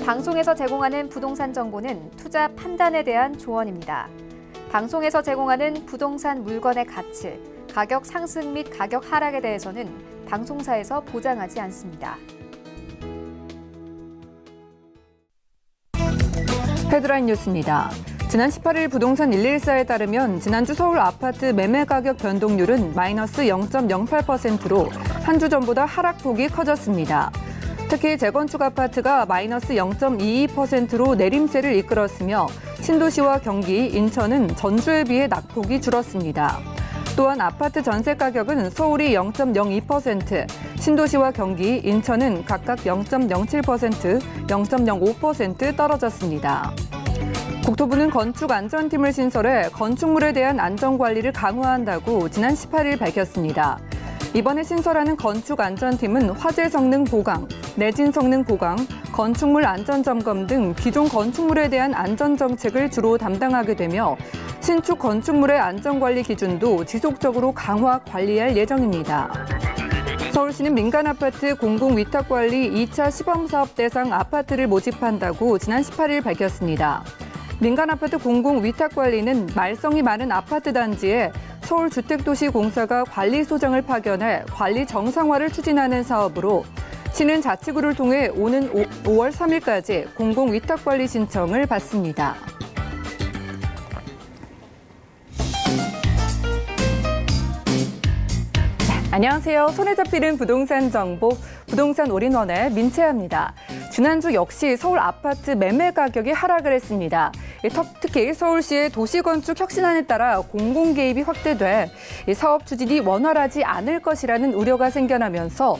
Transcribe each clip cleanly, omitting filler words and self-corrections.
방송에서 제공하는 부동산 정보는 투자 판단에 대한 조언입니다. 방송에서 제공하는 부동산 물건의 가치, 가격 상승 및 가격 하락에 대해서는 방송사에서 보장하지 않습니다. 헤드라인 뉴스입니다. 지난 18일 부동산 114에 따르면 지난주 서울 아파트 매매 가격 변동률은 마이너스 0.08%로 한 주 전보다 하락폭이 커졌습니다. 특히 재건축 아파트가 마이너스 0.22%로 내림세를 이끌었으며 신도시와 경기, 인천은 전주에 비해 낙폭이 줄었습니다. 또한 아파트 전세 가격은 서울이 0.02%, 신도시와 경기, 인천은 각각 0.07%, 0.05% 떨어졌습니다. 국토부는 건축안전팀을 신설해 건축물에 대한 안전관리를 강화한다고 지난 18일 밝혔습니다. 이번에 신설하는 건축안전팀은 화재 성능 보강, 내진 성능 보강, 건축물 안전점검 등 기존 건축물에 대한 안전정책을 주로 담당하게 되며 신축 건축물의 안전관리 기준도 지속적으로 강화 관리할 예정입니다. 서울시는 민간아파트 공공위탁관리 2차 시범사업 대상 아파트를 모집한다고 지난 18일 밝혔습니다. 민간아파트 공공위탁관리는 말썽이 많은 아파트 단지에 서울주택도시공사가 관리소장을 파견해 관리 정상화를 추진하는 사업으로 시는 자치구를 통해 오는 5월 3일까지 공공위탁관리 신청을 받습니다. 안녕하세요. 손에 잡히는 부동산 정보, 부동산 올인원의 민채아입니다. 지난주 역시 서울 아파트 매매 가격이 하락을 했습니다. 특히 서울시의 도시건축 혁신안에 따라 공공 개입이 확대돼 사업 추진이 원활하지 않을 것이라는 우려가 생겨나면서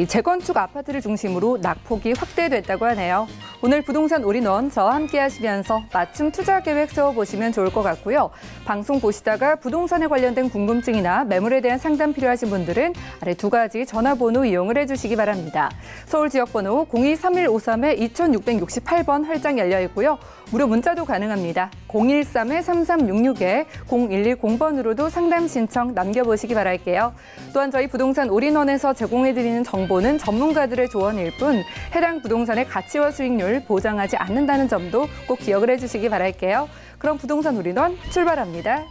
재건축 아파트를 중심으로 낙폭이 확대됐다고 하네요. 오늘 부동산 올인원 저와 함께 하시면서 맞춤 투자 계획 세워보시면 좋을 것 같고요. 방송 보시다가 부동산에 관련된 궁금증이나 매물에 대한 상담 필요하신 분들은 아래 두 가지 전화번호 이용을 해주시기 바랍니다. 서울 지역번호 02-315-2668번 활짝 열려 있고요. 무료 문자도 가능합니다. 013-3366에 0110번으로도 상담 신청 남겨보시기 바랄게요. 또한 저희 부동산 올인원에서 제공해드리는 정보는 전문가들의 조언일 뿐 해당 부동산의 가치와 수익률 보장하지 않는다는 점도 꼭 기억을 해주시기 바랄게요. 그럼 부동산 올인원 출발합니다.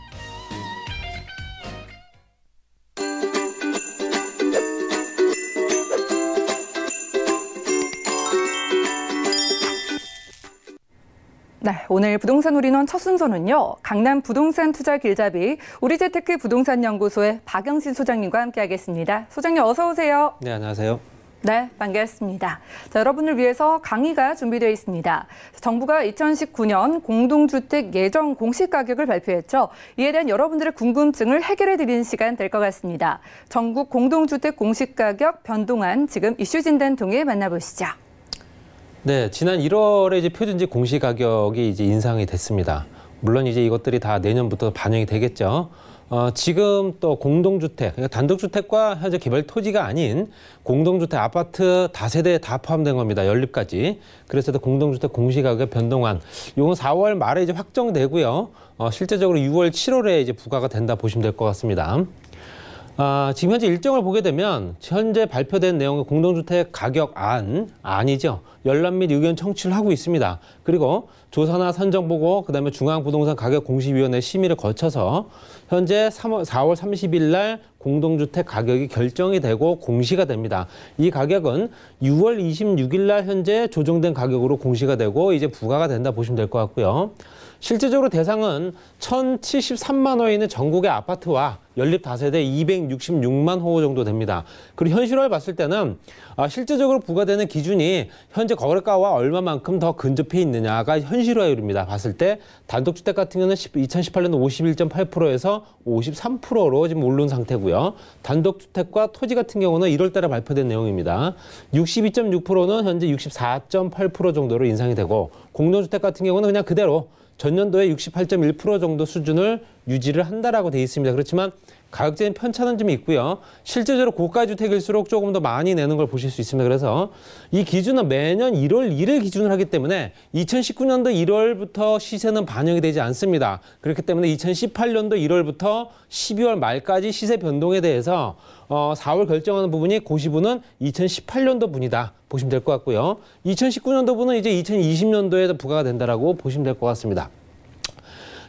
네, 오늘 부동산 올인원 첫 순서는요. 강남 부동산 투자 길잡이 우리재테크 부동산연구소의 박영신 소장님과 함께하겠습니다. 소장님 어서 오세요. 네, 안녕하세요. 네, 반갑습니다. 자, 여러분을 위해서 강의가 준비되어 있습니다. 정부가 2019년 공동주택 예정 공시가격을 발표했죠. 이에 대한 여러분들의 궁금증을 해결해드리는 시간 될 것 같습니다. 전국 공동주택 공시가격 변동안 지금 이슈 진단 통해 만나보시죠. 네, 지난 1월에 이제 표준지 공시가격이 이제 인상이 됐습니다. 물론 이제 이것들이 다 내년부터 반영이 되겠죠. 지금 또 공동주택, 그러니까 단독주택과 현재 개별 토지가 아닌 공동주택, 아파트 다세대 다 포함된 겁니다. 연립까지. 그래서 공동주택 공시가격 변동안, 이건 4월 말에 이제 확정되고요. 실제적으로 6월, 7월에 이제 부과가 된다 보시면 될 것 같습니다. 지금 현재 일정을 보게 되면 현재 발표된 내용의 공동주택 가격안이죠. 열람 및 의견 청취를 하고 있습니다. 그리고 조사나 선정보고, 그다음에 중앙부동산가격공시위원회 심의를 거쳐서 현재 4월 30일 날 공동주택 가격이 결정이 되고 공시가 됩니다. 이 가격은 6월 26일 날 현재 조정된 가격으로 공시가 되고 이제 부과가 된다 보시면 될 것 같고요. 실제적으로 대상은 1,073만 호에 있는 전국의 아파트와 연립 다세대 266만 호 정도 됩니다. 그리고 현실화를 봤을 때는 실제적으로 부과되는 기준이 현재 거래가와 얼마만큼 더 근접해 있느냐가 현실화율입니다. 봤을 때 단독주택 같은 경우는 2018년 51.8%에서 53%로 지금 오른 상태고요. 단독주택과 토지 같은 경우는 1월 달에 발표된 내용입니다. 62.6%는 현재 64.8% 정도로 인상이 되고, 공동주택 같은 경우는 그냥 그대로 전년도에 68.1% 정도 수준을 유지를 한다라고 돼 있습니다. 그렇지만 가격제는 편차는 좀 있고요. 실제적으로 고가 주택일수록 조금 더 많이 내는 걸 보실 수 있습니다. 그래서 이 기준은 매년 1월 1일 기준으로 하기 때문에 2019년도 1월부터 시세는 반영이 되지 않습니다. 그렇기 때문에 2018년도 1월부터 12월 말까지 시세 변동에 대해서 4월 결정하는 부분이 고시부는 2018년도 분이다 보시면 될 것 같고요. 2019년도 분은 이제 2020년도에 부과가 된다라고 보시면 될 것 같습니다.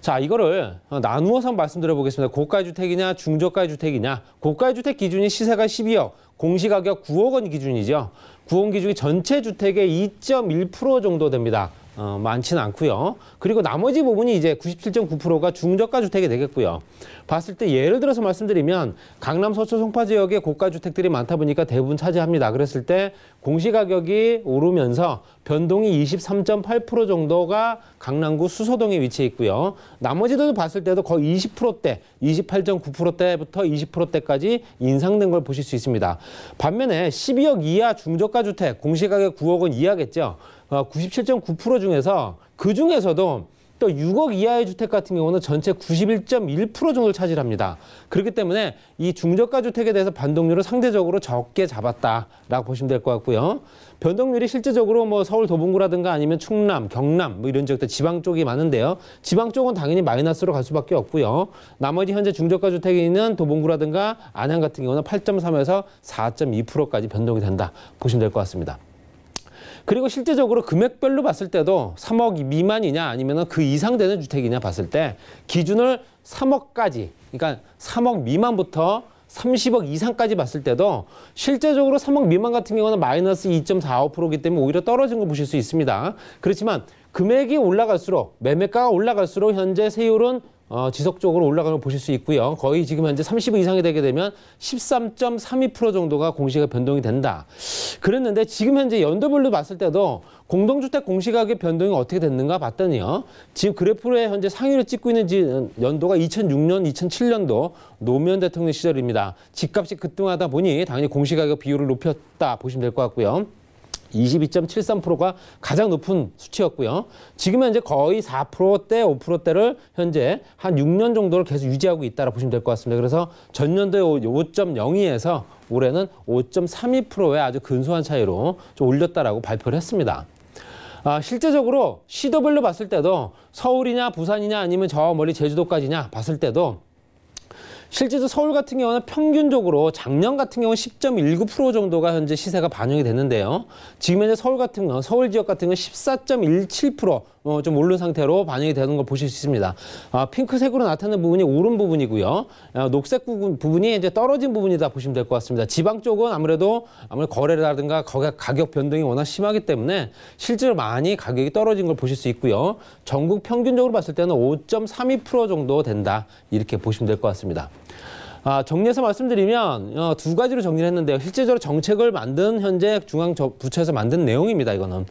자, 이거를 나누어서 한번 말씀드려 보겠습니다. 고가의 주택이냐, 중저가의 주택이냐. 고가의 주택 기준이 시세가 12억, 공시가격 9억 원 기준이죠. 9억 원 기준이 전체 주택의 2.1% 정도 됩니다. 많지는 않고요. 그리고 나머지 부분이 이제 97.9%가 중저가 주택이 되겠고요. 봤을 때 예를 들어서 말씀드리면 강남 서초 송파 지역에 고가 주택들이 많다 보니까 대부분 차지합니다. 그랬을 때 공시가격이 오르면서 변동이 23.8% 정도가 강남구 수서동에 위치해 있고요. 나머지들도 봤을 때도 거의 20%대, 28.9%대부터 20%대까지 인상된 걸 보실 수 있습니다. 반면에 12억 이하 중저가 주택, 공시가격 9억 원 이하겠죠. 97.9% 중에서 그 중에서도 또 6억 이하의 주택 같은 경우는 전체 91.1% 정도를 차지합니다. 그렇기 때문에 이 중저가 주택에 대해서 변동률을 상대적으로 적게 잡았다라고 보시면 될 것 같고요. 변동률이 실제적으로 뭐 서울 도봉구라든가 아니면 충남, 경남 뭐 이런 지역들 지방 쪽이 많은데요. 지방 쪽은 당연히 마이너스로 갈 수밖에 없고요. 나머지 현재 중저가 주택에 있는 도봉구라든가 안양 같은 경우는 8.3에서 4.2%까지 변동이 된다 보시면 될 것 같습니다. 그리고 실제적으로 금액별로 봤을 때도 3억 미만이냐 아니면 그 이상 되는 주택이냐 봤을 때 기준을 3억까지, 그러니까 3억 미만부터 30억 이상까지 봤을 때도 실제적으로 3억 미만 같은 경우는 마이너스 2.45%이기 때문에 오히려 떨어진 걸 보실 수 있습니다. 그렇지만 금액이 올라갈수록, 매매가가 올라갈수록 현재 세율은 지속적으로 올라가는 걸 보실 수 있고요. 거의 지금 현재 30억 이상이 되게 되면 13.32% 정도가 공시가 변동이 된다. 그랬는데 지금 현재 연도별로 봤을 때도 공동주택 공시가격 변동이 어떻게 됐는가 봤더니요. 지금 그래프에 현재 상위를 찍고 있는 연도가 2006년, 2007년도 노무현 대통령 시절입니다. 집값이 급등하다 보니 당연히 공시가격 비율을 높였다 보시면 될 것 같고요. 22.73%가 가장 높은 수치였고요. 지금 현재 거의 4%대, 5%대를 현재 한 6년 정도를 계속 유지하고 있다고 보시면 될 것 같습니다. 그래서 전년도에 5.02에서 올해는 5.32%의 아주 근소한 차이로 좀 올렸다라고 발표를 했습니다. 실제적으로 시도별로 봤을 때도 서울이냐 부산이냐 아니면 저 멀리 제주도까지냐 봤을 때도 실제로 서울 같은 경우는 평균적으로 작년 같은 경우는 10.19% 정도가 현재 시세가 반영이 됐는데요. 지금 현재 서울 지역 같은 경우는 14.17% 좀 오른 상태로 반영이 되는 걸 보실 수 있습니다. 핑크색으로 나타나는 부분이 오른 부분이고요. 녹색 부분이 이제 떨어진 부분이다 보시면 될 것 같습니다. 지방 쪽은 아무래도 거래라든가 가격 변동이 워낙 심하기 때문에 실제로 많이 가격이 떨어진 걸 보실 수 있고요. 전국 평균적으로 봤을 때는 5.32% 정도 된다. 이렇게 보시면 될 것 같습니다. 정리해서 말씀드리면 두 가지로 정리를 했는데요. 실제적으로 정책을 만든 현재 중앙부처에서 만든 내용입니다. 이거는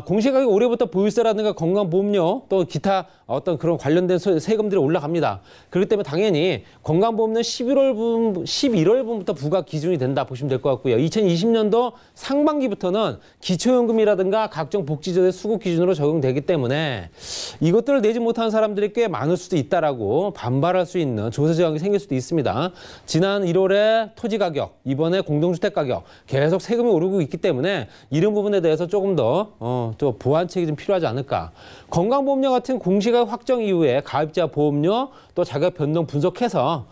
공시가격 올해부터 보유세라든가 건강보험료 또 기타 어떤 그런 관련된 세금들이 올라갑니다. 그렇기 때문에 당연히 건강보험료는 11월분부터 부과 기준이 된다 보시면 될 것 같고요. 2020년도 상반기부터는 기초연금이라든가 각종 복지제도의 수급 기준으로 적용되기 때문에 이것들을 내지 못하는 사람들이 꽤 많을 수도 있다라고 반발할 수 있는 조세 저항이 생길 수도 있습니다. 지난 1월에 토지 가격, 이번에 공동주택 가격 계속 세금이 오르고 있기 때문에 이런 부분에 대해서 조금 더 또 보완책이 좀 필요하지 않을까. 건강보험료 같은 공시가격 확정 이후에 가입자 보험료 또 자격 변동 분석해서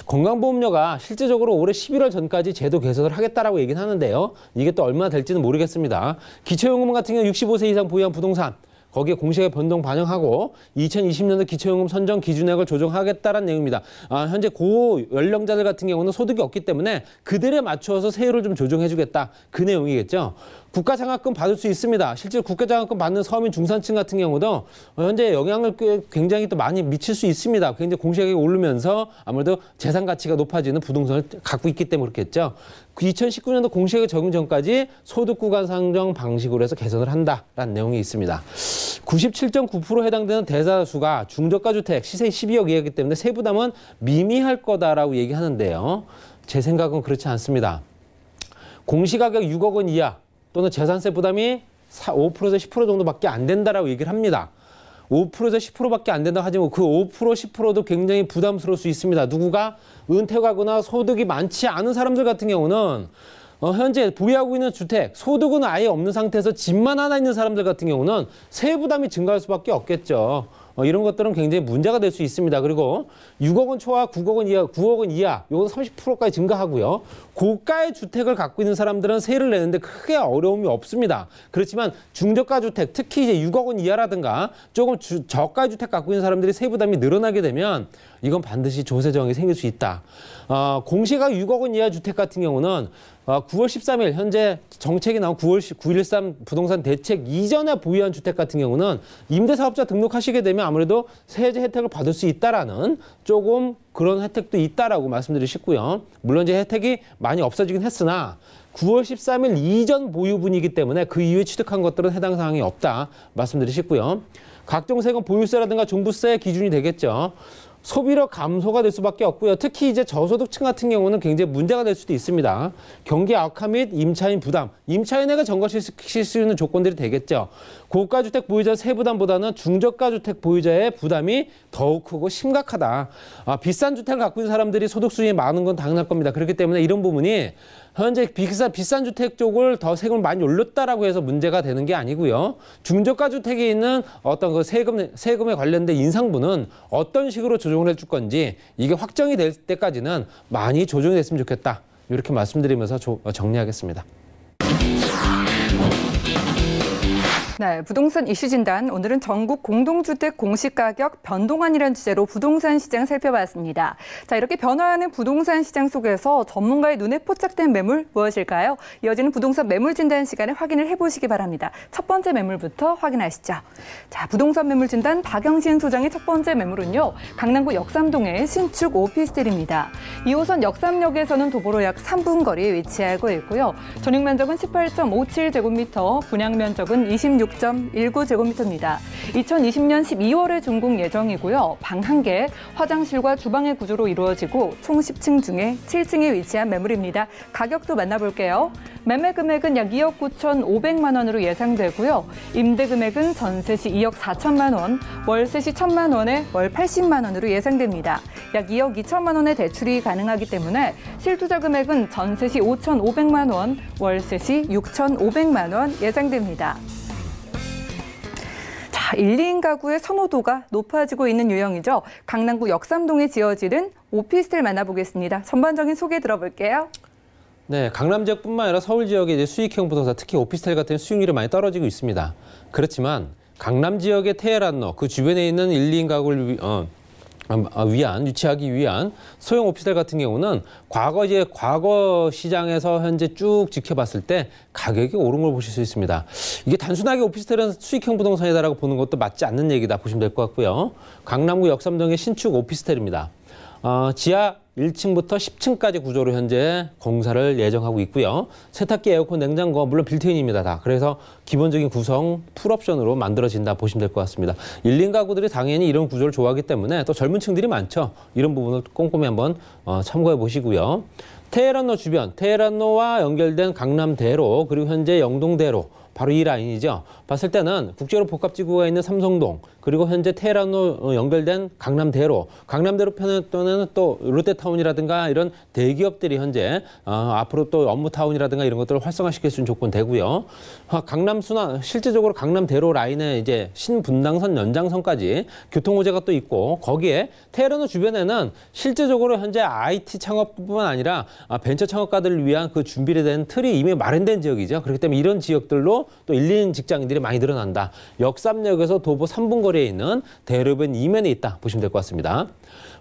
건강보험료가 실제적으로 올해 11월 전까지 제도 개선을 하겠다라고 얘기는 하는데요. 이게 또 얼마나 될지는 모르겠습니다. 기초연금 같은 경우 65세 이상 보유한 부동산 거기에 공시가격 변동 반영하고 2020년도 기초연금 선정 기준액을 조정하겠다는 내용입니다. 현재 고연령자들 같은 경우는 소득이 없기 때문에 그들에 맞추어서 세율을 좀 조정해주겠다. 그 내용이겠죠. 국가장학금 받을 수 있습니다. 실제로 국가장학금 받는 서민 중산층 같은 경우도 현재 영향을 굉장히 또 많이 미칠 수 있습니다. 굉장히 공시가격이 오르면서 아무래도 재산 가치가 높아지는 부동산을 갖고 있기 때문에 그렇겠죠. 2019년도 공시가격 적용 전까지 소득 구간 상정 방식으로 해서 개선을 한다라는 내용이 있습니다. 97.9% 해당되는 대다수가 중저가 주택 시세 12억 이하이기 때문에 세부담은 미미할 거다라고 얘기하는데요. 제 생각은 그렇지 않습니다. 공시가격 6억 원 이하 또는 재산세 부담이 5%에서 10% 정도밖에 안 된다라고 얘기를 합니다. 5%에서 10%밖에 안 된다고 하지만 그 5%, 10%도 굉장히 부담스러울 수 있습니다. 누구가 은퇴가거나 소득이 많지 않은 사람들 같은 경우는 현재 보유하고 있는 주택, 소득은 아예 없는 상태에서 집만 하나 있는 사람들 같은 경우는 세부 부담이 증가할 수밖에 없겠죠. 이런 것들은 굉장히 문제가 될 수 있습니다. 그리고 6억 원 초과 9억 원 이하, 9억 원 이하, 이건 30%까지 증가하고요. 고가의 주택을 갖고 있는 사람들은 세를 내는데 크게 어려움이 없습니다. 그렇지만 중저가 주택, 특히 이제 6억 원 이하라든가 조금 저가 주택 갖고 있는 사람들이 세 부담이 늘어나게 되면 이건 반드시 조세 정이 생길 수 있다. 공시가 6억 원 이하 주택 같은 경우는 9월 13일 현재 정책이 나온 9.13 부동산 대책 이전에 보유한 주택 같은 경우는 임대사업자 등록하시게 되면 아무래도 세제 혜택을 받을 수 있다라는 조금 그런 혜택도 있다라고 말씀드리고 싶고요. 물론 이제 혜택이 많이 없어지긴 했으나 9월 13일 이전 보유분이기 때문에 그 이후에 취득한 것들은 해당 사항이 없다 말씀드리고 싶고요. 각종 세금 보유세라든가 종부세 기준이 되겠죠. 소비력 감소가 될 수밖에 없고요. 특히 이제 저소득층 같은 경우는 굉장히 문제가 될 수도 있습니다. 경기 악화 및 임차인 부담, 임차인에게 전가시킬 수 있는 조건들이 되겠죠. 고가주택 보유자 세부담보다는 중저가 주택 보유자의 부담이 더욱 크고 심각하다. 비싼 주택을 갖고 있는 사람들이 소득 수준이 많은 건 당연할 겁니다. 그렇기 때문에 이런 부분이 현재 비싼 주택 쪽을 더 세금을 많이 올렸다라고 해서 문제가 되는 게 아니고요. 중저가 주택에 있는 어떤 그 세금에 관련된 인상분은 어떤 식으로 조정을 해줄 건지 이게 확정이 될 때까지는 많이 조정이 됐으면 좋겠다. 이렇게 말씀드리면서 정리하겠습니다. 네, 부동산 이슈 진단. 오늘은 전국 공동주택 공시가격 변동안이라는 주제로 부동산 시장 살펴봤습니다. 자, 이렇게 변화하는 부동산 시장 속에서 전문가의 눈에 포착된 매물 무엇일까요? 이어지는 부동산 매물 진단 시간에 확인을 해보시기 바랍니다. 첫 번째 매물부터 확인하시죠. 자, 부동산 매물 진단 박영신 소장의 첫 번째 매물은요. 강남구 역삼동의 신축 오피스텔입니다. 2호선 역삼역에서는 도보로 약 3분 거리에 위치하고 있고요. 전용 면적은 18.57제곱미터, 분양 면적은 26.19제곱미터입니다. 2020년 12월에 준공 예정이고요. 방 1개, 화장실과 주방의 구조로 이루어지고 총 10층 중에 7층에 위치한 매물입니다. 가격도 만나볼게요. 매매 금액은 약 2억 9,500만 원으로 예상되고요. 임대 금액은 전세 시 2억 4천만 원, 월세 시 1천만 원에 월 80만 원으로 예상됩니다. 약 2억 2천만 원의 대출이 가능하기 때문에 실투자 금액은 전세 시 5,500만 원, 월세 시 6,500만 원 예상됩니다. 자, 1, 2인 가구의 선호도가 높아지고 있는 유형이죠. 강남구 역삼동에 지어지는 오피스텔 만나보겠습니다. 전반적인 소개 들어볼게요. 네, 강남 지역뿐만 아니라 서울 지역의 이제 수익형 부동산, 특히 오피스텔 같은 수익률이 많이 떨어지고 있습니다. 그렇지만 강남 지역의 테헤란로, 그 주변에 있는 1, 2인 가구를 유치하기 위한 소형 오피스텔 같은 경우는 과거 시장에서 현재 쭉 지켜봤을 때 가격이 오른 걸 보실 수 있습니다. 이게 단순하게 오피스텔은 수익형 부동산이다라고 보는 것도 맞지 않는 얘기다 보시면 될 것 같고요. 강남구 역삼동의 신축 오피스텔입니다. 지하 1층부터 10층까지 구조로 현재 공사를 예정하고 있고요. 세탁기, 에어컨, 냉장고 물론 빌트인입니다. 다. 그래서 기본적인 구성 풀옵션으로 만들어진다 보시면 될 것 같습니다. 1, 2인 가구들이 당연히 이런 구조를 좋아하기 때문에 또 젊은 층들이 많죠. 이런 부분을 꼼꼼히 한번 참고해 보시고요. 테헤란로 주변, 테헤란로와 연결된 강남대로 그리고 현재 영동대로 바로 이 라인이죠. 봤을 때는 국제로 복합지구가 있는 삼성동, 그리고 현재 테헤란로 연결된 강남대로, 강남대로 편에는 또 롯데타운이라든가 이런 대기업들이 현재 앞으로 또 업무타운이라든가 이런 것들을 활성화시킬 수 있는 조건 되고요. 실제적으로 강남대로 라인에 이제 신분당선 연장선까지 교통호재가 또 있고, 거기에 테헤란로 주변에는 실제적으로 현재 IT 창업뿐만 아니라 벤처 창업가들을 위한 그 준비를 된 틀이 이미 마련된 지역이죠. 그렇기 때문에 이런 지역들로 또 1, 2인 직장인들이 많이 늘어난다. 역삼역에서 도보 3분 거리에 있는 대로변 이면에 있다 보시면 될 것 같습니다.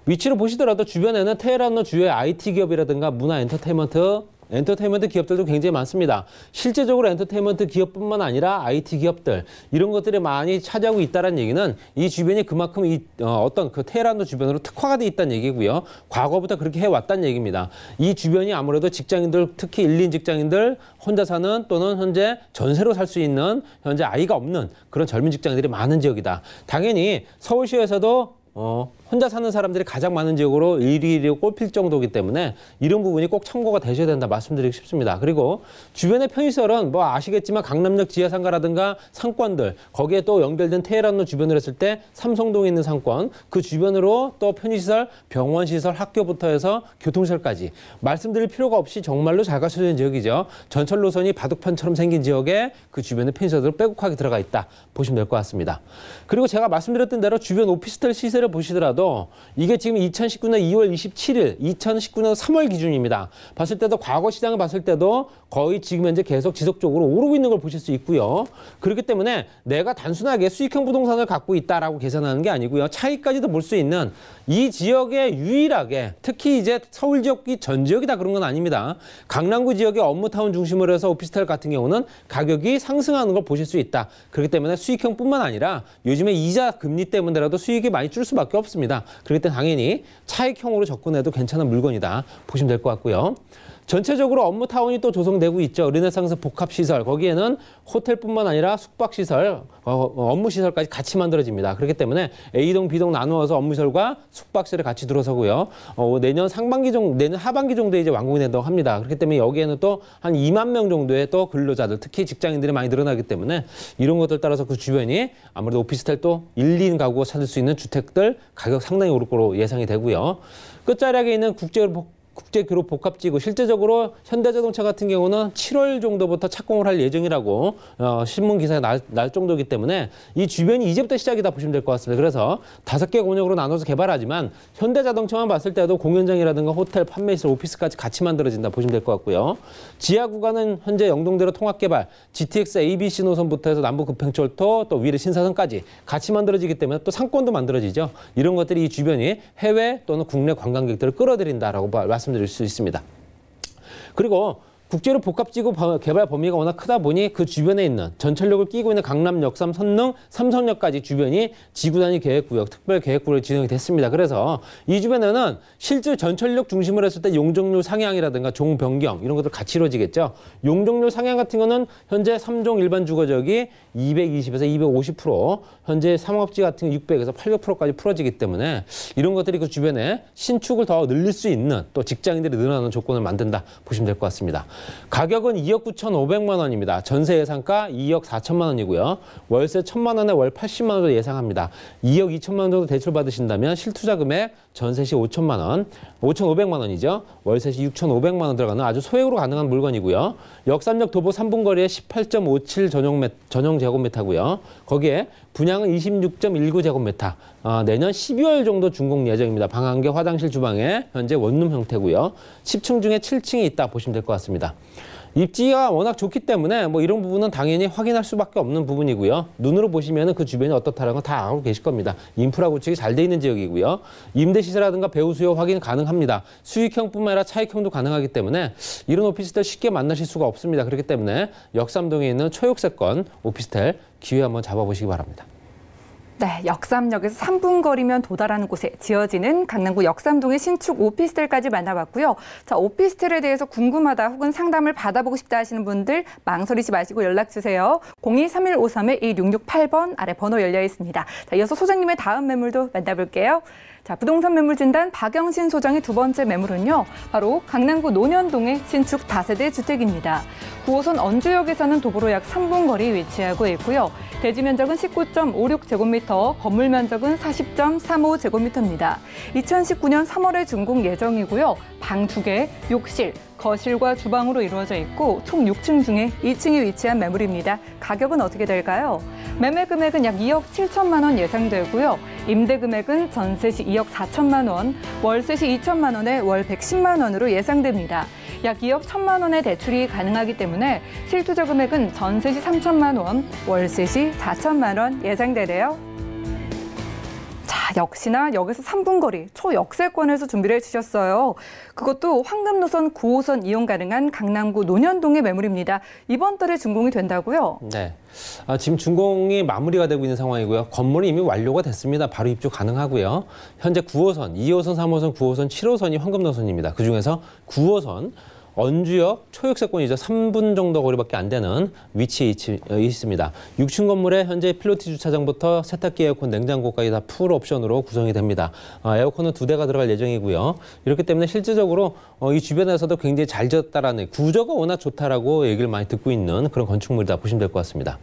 위치를 보시더라도 주변에는 테헤란로 주요의 IT 기업이라든가 문화 엔터테인먼트 기업들도 굉장히 많습니다. 실제적으로 엔터테인먼트 기업뿐만 아니라 IT 기업들, 이런 것들이 많이 차지하고 있다는 얘기는 이 주변이 그만큼 어떤 그 테헤란로 주변으로 특화가 돼 있다는 얘기고요. 과거부터 그렇게 해왔다는 얘기입니다. 이 주변이 아무래도 직장인들, 특히 1, 2인 직장인들, 혼자 사는 또는 현재 전세로 살 수 있는 현재 아이가 없는 그런 젊은 직장인들이 많은 지역이다. 당연히 서울시에서도 혼자 사는 사람들이 가장 많은 지역으로 1위로 꼽힐 정도이기 때문에 이런 부분이 꼭 참고가 되셔야 된다 말씀드리고 싶습니다. 그리고 주변의 편의시설은 뭐 아시겠지만 강남역 지하상가라든가 상권들, 거기에 또 연결된 테헤란로 주변으로 했을 때 삼성동에 있는 상권, 그 주변으로 또 편의시설, 병원시설, 학교부터 해서 교통시설까지 말씀드릴 필요가 없이 정말로 잘 갖춰져 있는 지역이죠. 전철 노선이 바둑판처럼 생긴 지역에 그 주변에 편의시설도 빼곡하게 들어가 있다 보시면 될 것 같습니다. 그리고 제가 말씀드렸던 대로 주변 오피스텔 시세를 보시더라도 이게 지금 2019년 2월 27일, 2019년 3월 기준입니다. 봤을 때도 과거 시장을 봤을 때도 거의 지금 현재 계속 지속적으로 오르고 있는 걸 보실 수 있고요. 그렇기 때문에 내가 단순하게 수익형 부동산을 갖고 있다라고 계산하는 게 아니고요. 차이까지도 볼 수 있는 이 지역에 유일하게, 특히 이제 서울 지역이 전 지역이 다 그런 건 아닙니다. 강남구 지역의 업무타운 중심으로 해서 오피스텔 같은 경우는 가격이 상승하는 걸 보실 수 있다. 그렇기 때문에 수익형뿐만 아니라 요즘에 이자 금리 때문에라도 수익이 많이 줄 수밖에 없습니다. 그렇기 때문에 당연히 차익형으로 접근해도 괜찮은 물건이다 보시면 될 것 같고요. 전체적으로 업무타운이 또 조성되고 있죠. 르네상스 복합시설, 거기에는 호텔뿐만 아니라 숙박시설, 업무시설까지 같이 만들어집니다. 그렇기 때문에 A동, B동 나누어서 업무시설과 숙박시설이 같이 들어서고요. 내년 하반기 정도에 이제 완공이 된다고 합니다. 그렇기 때문에 여기에는 또 한 2만 명 정도의 또 근로자들, 특히 직장인들이 많이 늘어나기 때문에 이런 것들 따라서 그 주변이 아무래도 오피스텔 또 1, 2인 가구가 찾을 수 있는 주택들 가격 상당히 오를 거로 예상이 되고요. 끝자락에 있는 국제교로 복합지구, 실제적으로 현대자동차 같은 경우는 7월 정도부터 착공을 할 예정이라고 신문 기사에 날 정도이기 때문에 이 주변이 이제부터 시작이다 보시면 될 것 같습니다. 그래서 5개 권역으로 나눠서 개발하지만 현대자동차만 봤을 때도 공연장이라든가 호텔, 판매시설, 오피스까지 같이 만들어진다 보시면 될 것 같고요. 지하 구간은 현재 영동대로 통합개발, GTX ABC 노선부터 해서 남부급행철도 또 위례 신사선까지 같이 만들어지기 때문에 또 상권도 만들어지죠. 이런 것들이 이 주변이 해외 또는 국내 관광객들을 끌어들인다라고 말씀드릴 수 있습니다. 그리고 국제로 복합지구 개발 범위가 워낙 크다 보니 그 주변에 있는 전철역을 끼고 있는 강남, 역삼, 선릉, 삼성역까지 주변이 지구단위 계획구역, 특별계획구역으로 지정이 됐습니다. 그래서 이 주변에는 실제 전철역 중심으로 했을 때 용적률 상향이라든가 종 변경 이런 것들 같이 이루어지겠죠. 용적률 상향 같은 거는 현재 3종 일반 주거지역이 220에서 250%, 현재 상업지 같은 거 600에서 800%까지 풀어지기 때문에 이런 것들이 그 주변에 신축을 더 늘릴 수 있는 또 직장인들이 늘어나는 조건을 만든다 보시면 될 것 같습니다. 가격은 2억 9,500만 원입니다. 전세 예상가 2억 4천만 원이고요. 월세 1,000만 원에 월 80만 원 정도 예상합니다. 2억 2천만 원 정도 대출 받으신다면 실투자 금액 전세 시 5천만 원, 5,500만 원이죠. 월세 시 6,500만 원 들어가는 아주 소액으로 가능한 물건이고요. 역삼역 도보 3분 거리에 18.57 전용 제곱미터고요. 거기에 분양은 26.19제곱미터. 내년 12월 정도 준공 예정입니다. 방 1개, 화장실, 주방에 현재 원룸 형태고요. 10층 중에 7층이 있다 보시면 될 것 같습니다. 입지가 워낙 좋기 때문에 뭐 이런 부분은 당연히 확인할 수밖에 없는 부분이고요. 눈으로 보시면 그 주변이 어떻다는 건 다 알고 계실 겁니다. 인프라 구축이 잘 돼 있는 지역이고요. 임대시세라든가 배우 수요 확인 가능합니다. 수익형뿐만 아니라 차익형도 가능하기 때문에 이런 오피스텔 쉽게 만나실 수가 없습니다. 그렇기 때문에 역삼동에 있는 초역세권 오피스텔 기회 한번 잡아보시기 바랍니다. 네, 역삼역에서 3분 거리면 도달하는 곳에 지어지는 강남구 역삼동의 신축 오피스텔까지 만나봤고요. 자, 오피스텔에 대해서 궁금하다 혹은 상담을 받아보고 싶다 하시는 분들 망설이지 마시고 연락주세요. 023153-1668번 아래 번호 열려 있습니다. 자, 이어서 소장님의 다음 매물도 만나볼게요. 자, 부동산 매물 진단 박영신 소장의 두 번째 매물은요. 바로 강남구 논현동의 신축 다세대 주택입니다. 9호선 언주역에서는 도보로 약 3분 거리 위치하고 있고요. 대지 면적은 19.56제곱미터, 건물 면적은 40.35제곱미터입니다. 2019년 3월에 준공 예정이고요. 방 2개, 욕실, 거실과 주방으로 이루어져 있고 총 6층 중에 2층에 위치한 매물입니다. 가격은 어떻게 될까요? 매매 금액은 약 2억 7천만 원 예상되고요. 임대 금액은 전세 시 2억 4천만 원, 월세 시 2천만 원에 월 110만 원으로 예상됩니다. 약 2억 1천만 원의 대출이 가능하기 때문에 실투자 금액은 전세 시 3천만 원, 월세 시 4천만 원 예상되네요. 자, 역시나 역에서 3분 거리 초역세권에서 준비를 해주셨어요. 그것도 황금 노선 9호선 이용 가능한 강남구 논현동의 매물입니다. 이번 달에 준공이 된다고요? 네. 지금 준공이 마무리가 되고 있는 상황이고요. 건물이 이미 완료가 됐습니다. 바로 입주 가능하고요. 현재 9호선, 2호선, 3호선, 9호선, 7호선이 황금 노선입니다. 그중에서 9호선 언주역 초역세권이죠. 3분 정도 거리밖에 안 되는 위치에 있습니다. 6층 건물에 현재 필로티 주차장부터 세탁기, 에어컨, 냉장고까지 다 풀 옵션으로 구성이 됩니다. 에어컨은 2대가 들어갈 예정이고요. 이렇기 때문에 실질적으로 이 주변에서도 굉장히 잘 지었다라는 구조가 워낙 좋다라고 얘기를 많이 듣고 있는 그런 건축물이다 보시면 될 것 같습니다.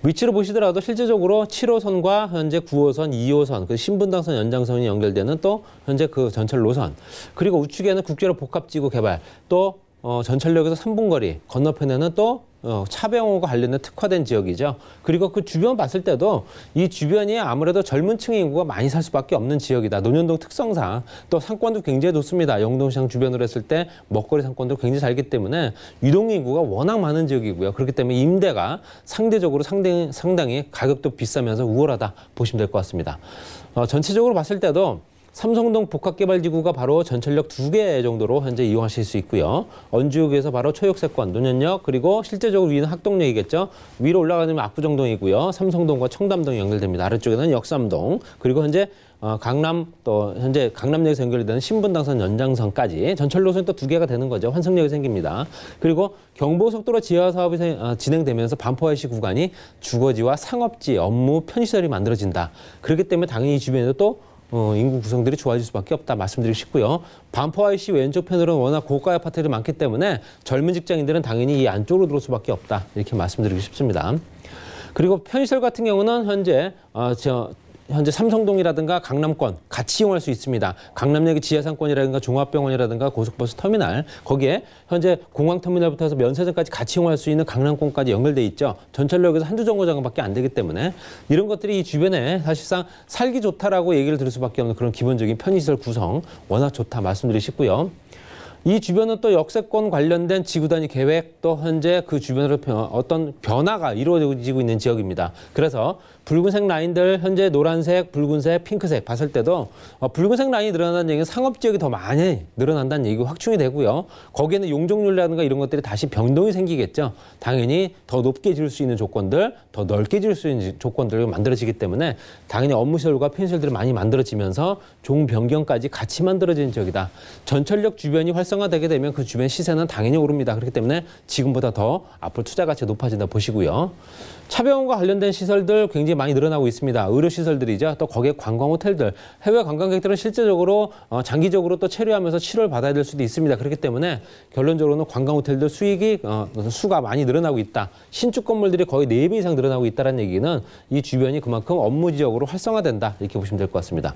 위치를 보시더라도 실제적으로 7호선과 현재 9호선, 2호선, 그 신분당선 연장선이 연결되는 또 현재 그 전철 노선, 그리고 우측에는 국제로 복합지구 개발, 또 전철역에서 3분 거리, 건너편에는 또 차병호가 관련된 특화된 지역이죠. 그리고 그 주변 봤을 때도 이 주변이 아무래도 젊은 층의 인구가 많이 살 수밖에 없는 지역이다. 논현동 특성상 또 상권도 굉장히 좋습니다. 영동시장 주변으로 했을 때 먹거리 상권도 굉장히 잘기 때문에 유동 인구가 워낙 많은 지역이고요. 그렇기 때문에 임대가 상대적으로 상당히 가격도 비싸면서 우월하다 보시면 될 것 같습니다. 전체적으로 봤을 때도 삼성동 복합개발지구가 바로 전철역 2개 정도로 현재 이용하실 수 있고요. 언주역에서 바로 초역세권, 논현역, 그리고 실제적으로 위는 학동역이겠죠. 위로 올라가면 압구정동이고요. 삼성동과 청담동이 연결됩니다. 아래쪽에는 역삼동, 그리고 현재 강남, 또 현재 강남역에서 연결되는 신분당선 연장선까지 전철 노선이 또 2개가 되는 거죠. 환승역이 생깁니다. 그리고 경부고속도로 지하 사업이 진행되면서 반포IC 구간이 주거지와 상업지, 업무, 편의시설이 만들어진다. 그렇기 때문에 당연히 이 주변에도 또 인구 구성들이 좋아질 수밖에 없다 말씀드리고 싶고요. 반포IC 왼쪽 편으로는 워낙 고가 아파트들이 많기 때문에 젊은 직장인들은 당연히 이 안쪽으로 들어올 수밖에 없다 이렇게 말씀드리고 싶습니다. 그리고 편의시설 같은 경우는 현재 삼성동이라든가 강남권 같이 이용할 수 있습니다. 강남역의 지하상권이라든가 종합병원이라든가 고속버스 터미널, 거기에 현재 공항터미널부터 해서 면세점까지 같이 이용할 수 있는 강남권까지 연결돼 있죠. 전철역에서 한두 정거장밖에 안 되기 때문에 이런 것들이 이 주변에 사실상 살기 좋다라고 얘기를 들을 수밖에 없는 그런 기본적인 편의시설 구성 워낙 좋다 말씀드리고 싶고요. 이 주변은 또 역세권 관련된 지구 단위 계획, 또 현재 그 주변으로 어떤 변화가 이루어지고 있는 지역입니다. 그래서 붉은색 라인들, 현재 노란색, 붉은색, 핑크색 봤을 때도 붉은색 라인이 늘어난다는 얘기는 상업지역이 더 많이 늘어난다는 얘기가 확충이 되고요. 거기에는 용적률이라든가 이런 것들이 다시 변동이 생기겠죠. 당연히 더 높게 지을 수 있는 조건들, 더 넓게 지을 수 있는 조건들이 만들어지기 때문에 당연히 업무시설과 편의시설들이 많이 만들어지면서 종 변경까지 같이 만들어지는 지역이다. 전철역 주변이 활성화되게 되면 그 주변 시세는 당연히 오릅니다. 그렇기 때문에 지금보다 더 앞으로 투자 가치가 높아진다 보시고요. 차병원과 관련된 시설들 굉장히 많이 늘어나고 있습니다. 의료시설들이죠. 또 거기에 관광호텔들, 해외 관광객들은 실제적으로 장기적으로 또 체류하면서 치료를 받아야 될 수도 있습니다. 그렇기 때문에 결론적으로는 관광호텔들 수익이 수가 많이 늘어나고 있다. 신축 건물들이 거의 4배 이상 늘어나고 있다는 얘기는 이 주변이 그만큼 업무 지역으로 활성화된다. 이렇게 보시면 될 것 같습니다.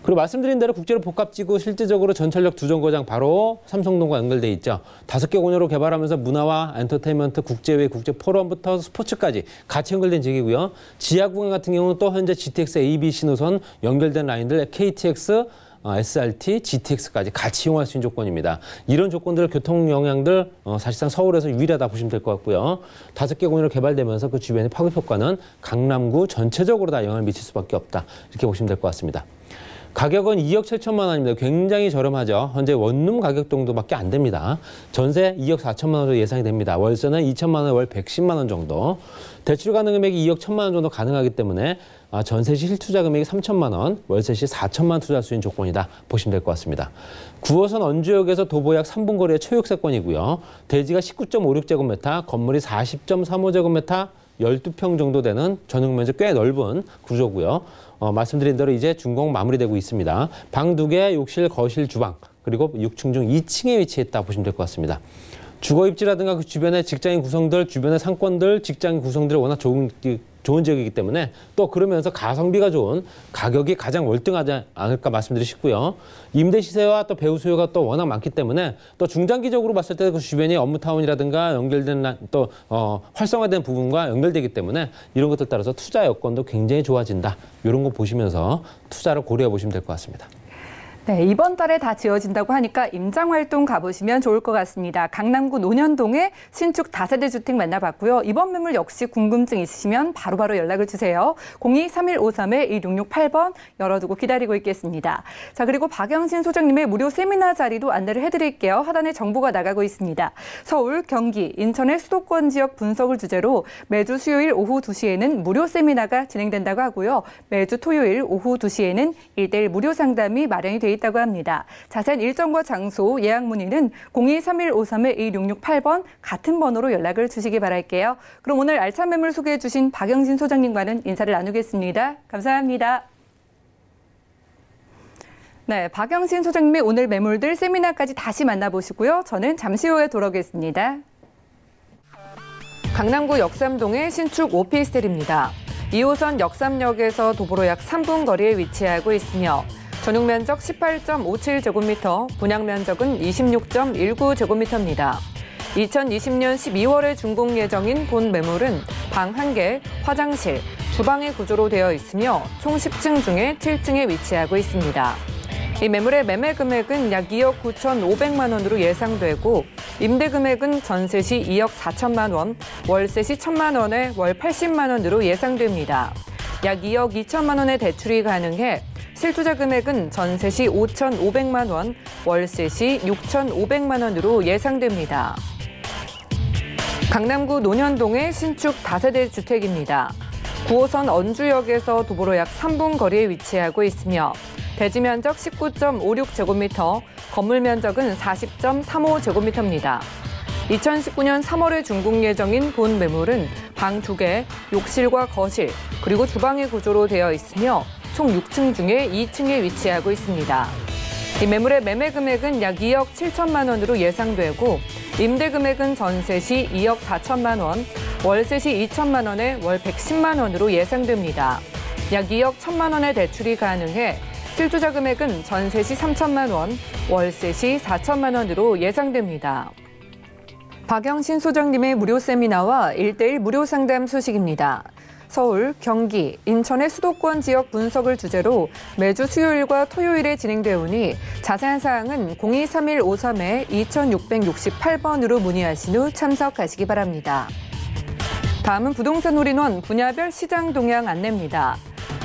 그리고 말씀드린 대로 국제로 복합지구 실질적으로 전철역 2정거장 바로 삼성동과 연결돼 있죠. 5개 공유로 개발하면서 문화와 엔터테인먼트, 국제회의, 국제포럼부터 스포츠까지 같이 연결된 지역이고요. 지하 구간 같은 경우는 또 현재 GTX, ABC 노선 연결된 라인들 KTX, SRT, GTX까지 같이 이용할 수 있는 조건입니다. 이런 조건들, 교통 영향들 사실상 서울에서 유일하다 보시면 될 것 같고요. 5개 공유로 개발되면서 그 주변의 파급 효과는 강남구 전체적으로 다 영향을 미칠 수밖에 없다. 이렇게 보시면 될 것 같습니다. 가격은 2억 7천만 원입니다. 굉장히 저렴하죠. 현재 원룸 가격 정도밖에 안 됩니다. 전세 2억 4천만 원으로 예상이 됩니다. 월세는 2천만 원, 월 110만 원 정도. 대출 가능 금액이 2억 1천만 원 정도 가능하기 때문에 전세 시 실투자 금액이 3천만 원, 월세 시 4천만 원 투자할 수 있는 조건이다 보시면 될 것 같습니다. 9호선 언주역에서 도보약 3분 거리의 초역세권이고요. 대지가 19.56제곱미터, 건물이 40.35제곱미터, 12평 정도 되는 전용 면적 꽤 넓은 구조고요. 말씀드린 대로 이제 준공 마무리되고 있습니다. 방 2개, 욕실, 거실, 주방, 그리고 6층 중 2층에 위치했다 보시면 될 것 같습니다. 주거 입지라든가 그 주변의 직장인 구성들, 주변의 상권들, 직장 구성들이 워낙 좋은 지역이기 때문에 또 그러면서 가성비가 좋은 가격이 가장 월등하지 않을까 말씀드리고 싶고요. 임대 시세와 또 배우 수요가 또 워낙 많기 때문에 또 중장기적으로 봤을 때 그 주변이 업무타운이라든가 연결된 또 활성화된 부분과 연결되기 때문에 이런 것들 따라서 투자 여건도 굉장히 좋아진다. 이런 거 보시면서 투자를 고려해 보시면 될 것 같습니다. 네, 이번 달에 다 지어진다고 하니까 임장활동 가보시면 좋을 것 같습니다. 강남구 논현동의 신축 다세대 주택 만나봤고요. 이번 매물 역시 궁금증 있으시면 바로바로 연락을 주세요. 02-3153-1668번 열어두고 기다리고 있겠습니다. 자, 그리고 박영신 소장님의 무료 세미나 자리도 안내를 해드릴게요. 하단에 정보가 나가고 있습니다. 서울, 경기, 인천의 수도권 지역 분석을 주제로 매주 수요일 오후 2시에는 무료 세미나가 진행된다고 하고요. 매주 토요일 오후 2시에는 1:1 무료 상담이 마련이 되어 있다고 합니다. 자세한 일정과 장소, 예약 문의는 02-3153-2668번 같은 번호로 연락을 주시기 바랄게요. 그럼 오늘 알찬 매물 소개해 주신 박영진 소장님과는 인사를 나누겠습니다. 감사합니다. 네, 박영진 소장님의 오늘 매물들 세미나까지 다시 만나보시고요. 저는 잠시 후에 돌아오겠습니다. 강남구 역삼동의 신축 오피스텔입니다. 2호선 역삼역에서 도보로 약 3분 거리에 위치하고 있으며 전용 면적 18.57제곱미터, 분양 면적은 26.19제곱미터입니다. 2020년 12월에 준공 예정인 본 매물은 방 1개, 화장실, 주방의 구조로 되어 있으며 총 10층 중에 7층에 위치하고 있습니다. 이 매물의 매매 금액은 약 2억 9,500만 원으로 예상되고 임대 금액은 전세 시 2억 4천만 원, 월세 시 1천만 원에 월 80만 원으로 예상됩니다. 약 2억 2천만 원의 대출이 가능해 실투자 금액은 전세 시 5,500만 원, 월세 시 6,500만 원으로 예상됩니다. 강남구 논현동의 신축 다세대 주택입니다. 9호선 언주역에서 도보로 약 3분 거리에 위치하고 있으며 대지 면적 19.56제곱미터, 건물 면적은 40.35제곱미터입니다. 2019년 3월에 준공 예정인 본 매물은 방 2개, 욕실과 거실, 그리고 주방의 구조로 되어 있으며 총 6층 중에 2층에 위치하고 있습니다. 이 매물의 매매 금액은 약 2억 7천만 원으로 예상되고 임대 금액은 전세 시 2억 4천만 원, 월세 시 2천만 원에 월 110만 원으로 예상됩니다. 약 2억 1천만 원의 대출이 가능해 실투자 금액은 전세 시 3천만 원, 월세 시 4천만 원으로 예상됩니다. 박영신 소장님의 무료 세미나와 1:1 무료 상담 소식입니다. 서울, 경기, 인천의 수도권 지역 분석을 주제로 매주 수요일과 토요일에 진행되오니 자세한 사항은 02-3153-2668번으로 문의하신 후 참석하시기 바랍니다. 다음은 부동산 올인원 분야별 시장 동향 안내입니다.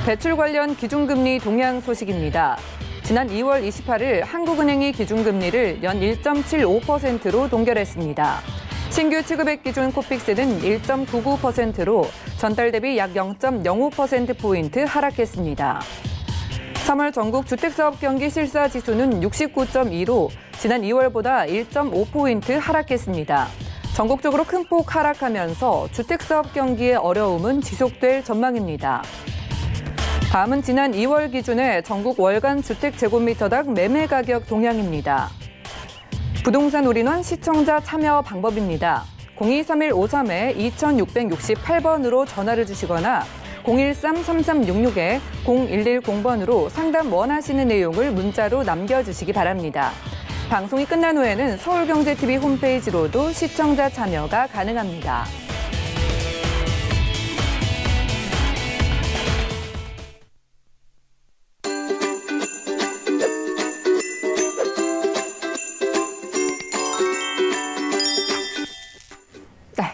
대출 관련 기준금리 동향 소식입니다. 지난 2월 28일 한국은행이 기준금리를 연 1.75%로 동결했습니다. 신규 취급액 기준 코픽스는 1.99%로 전달 대비 약 0.05%포인트 하락했습니다. 3월 전국 주택사업 경기 실사지수는 69.2로 지난 2월보다 1.5포인트 하락했습니다. 전국적으로 큰 폭 하락하면서 주택사업 경기의 어려움은 지속될 전망입니다. 다음은 지난 2월 기준의 전국 월간 주택제곱미터당 매매 가격 동향입니다. 부동산 올인원 시청자 참여 방법입니다. 02-3153-2668번으로 전화를 주시거나 013-3366-0110번으로 상담 원하시는 내용을 문자로 남겨주시기 바랍니다. 방송이 끝난 후에는 서울경제TV 홈페이지로도 시청자 참여가 가능합니다.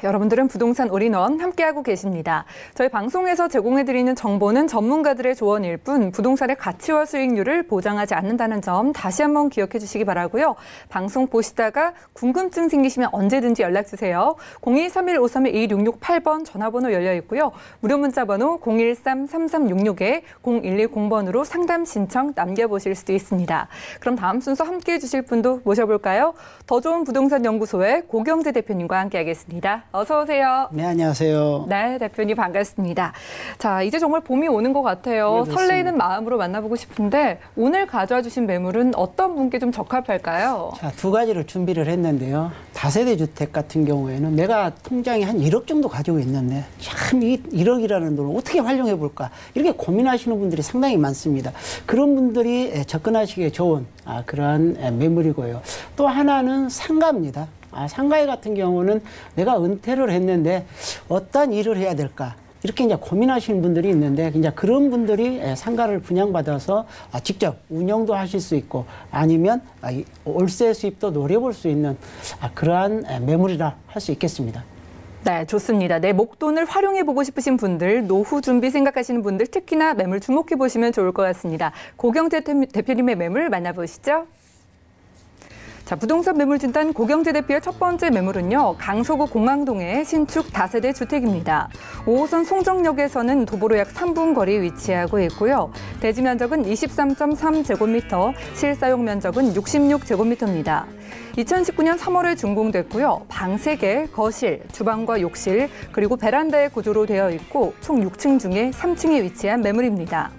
여러분들은 부동산 올인원 함께하고 계십니다. 저희 방송에서 제공해드리는 정보는 전문가들의 조언일 뿐 부동산의 가치와 수익률을 보장하지 않는다는 점 다시 한번 기억해 주시기 바라고요. 방송 보시다가 궁금증 생기시면 언제든지 연락주세요. 02-3153-2668번 전화번호 열려 있고요. 무료 문자번호 013-3366-0110번으로 상담 신청 남겨보실 수도 있습니다. 그럼 다음 순서 함께해 주실 분도 모셔볼까요? 더 좋은 부동산 연구소의 고경재 대표님과 함께하겠습니다. 어서 오세요. 네, 안녕하세요. 네, 대표님 반갑습니다. 자, 이제 정말 봄이 오는 것 같아요. 네, 설레이는 마음으로 만나보고 싶은데 오늘 가져와 주신 매물은 어떤 분께 좀 적합할까요? 자, 두 가지를 준비를 했는데요. 다세대 주택 같은 경우에는 내가 통장에 한 1억 정도 가지고 있는데 참 이 1억이라는 돈을 어떻게 활용해 볼까 이렇게 고민하시는 분들이 상당히 많습니다. 그런 분들이 접근하시기에 좋은 그런 매물이고요. 또 하나는 상가입니다. 상가에 같은 경우는 내가 은퇴를 했는데 어떤 일을 해야 될까 이렇게 이제 고민하시는 분들이 있는데 이제 그런 분들이 상가를 분양받아서 직접 운영도 하실 수 있고 아니면 월세 수입도 노려볼 수 있는 그러한 매물이라 할 수 있겠습니다. 네, 좋습니다. 내 목돈을 활용해보고 싶으신 분들, 노후 준비 생각하시는 분들 특히나 매물 주목해보시면 좋을 것 같습니다. 고경재 대표님의 매물 만나보시죠. 자, 부동산 매물 진단 고경재 대표의 첫 번째 매물은요. 강서구 공항동의 신축 다세대 주택입니다. 5호선 송정역에서는 도보로 약 3분 거리 위치하고 있고요. 대지 면적은 23.3제곱미터, 실사용 면적은 66제곱미터입니다. 2019년 3월에 준공됐고요. 방 3개, 거실, 주방과 욕실, 그리고 베란다의 구조로 되어 있고 총 6층 중에 3층에 위치한 매물입니다.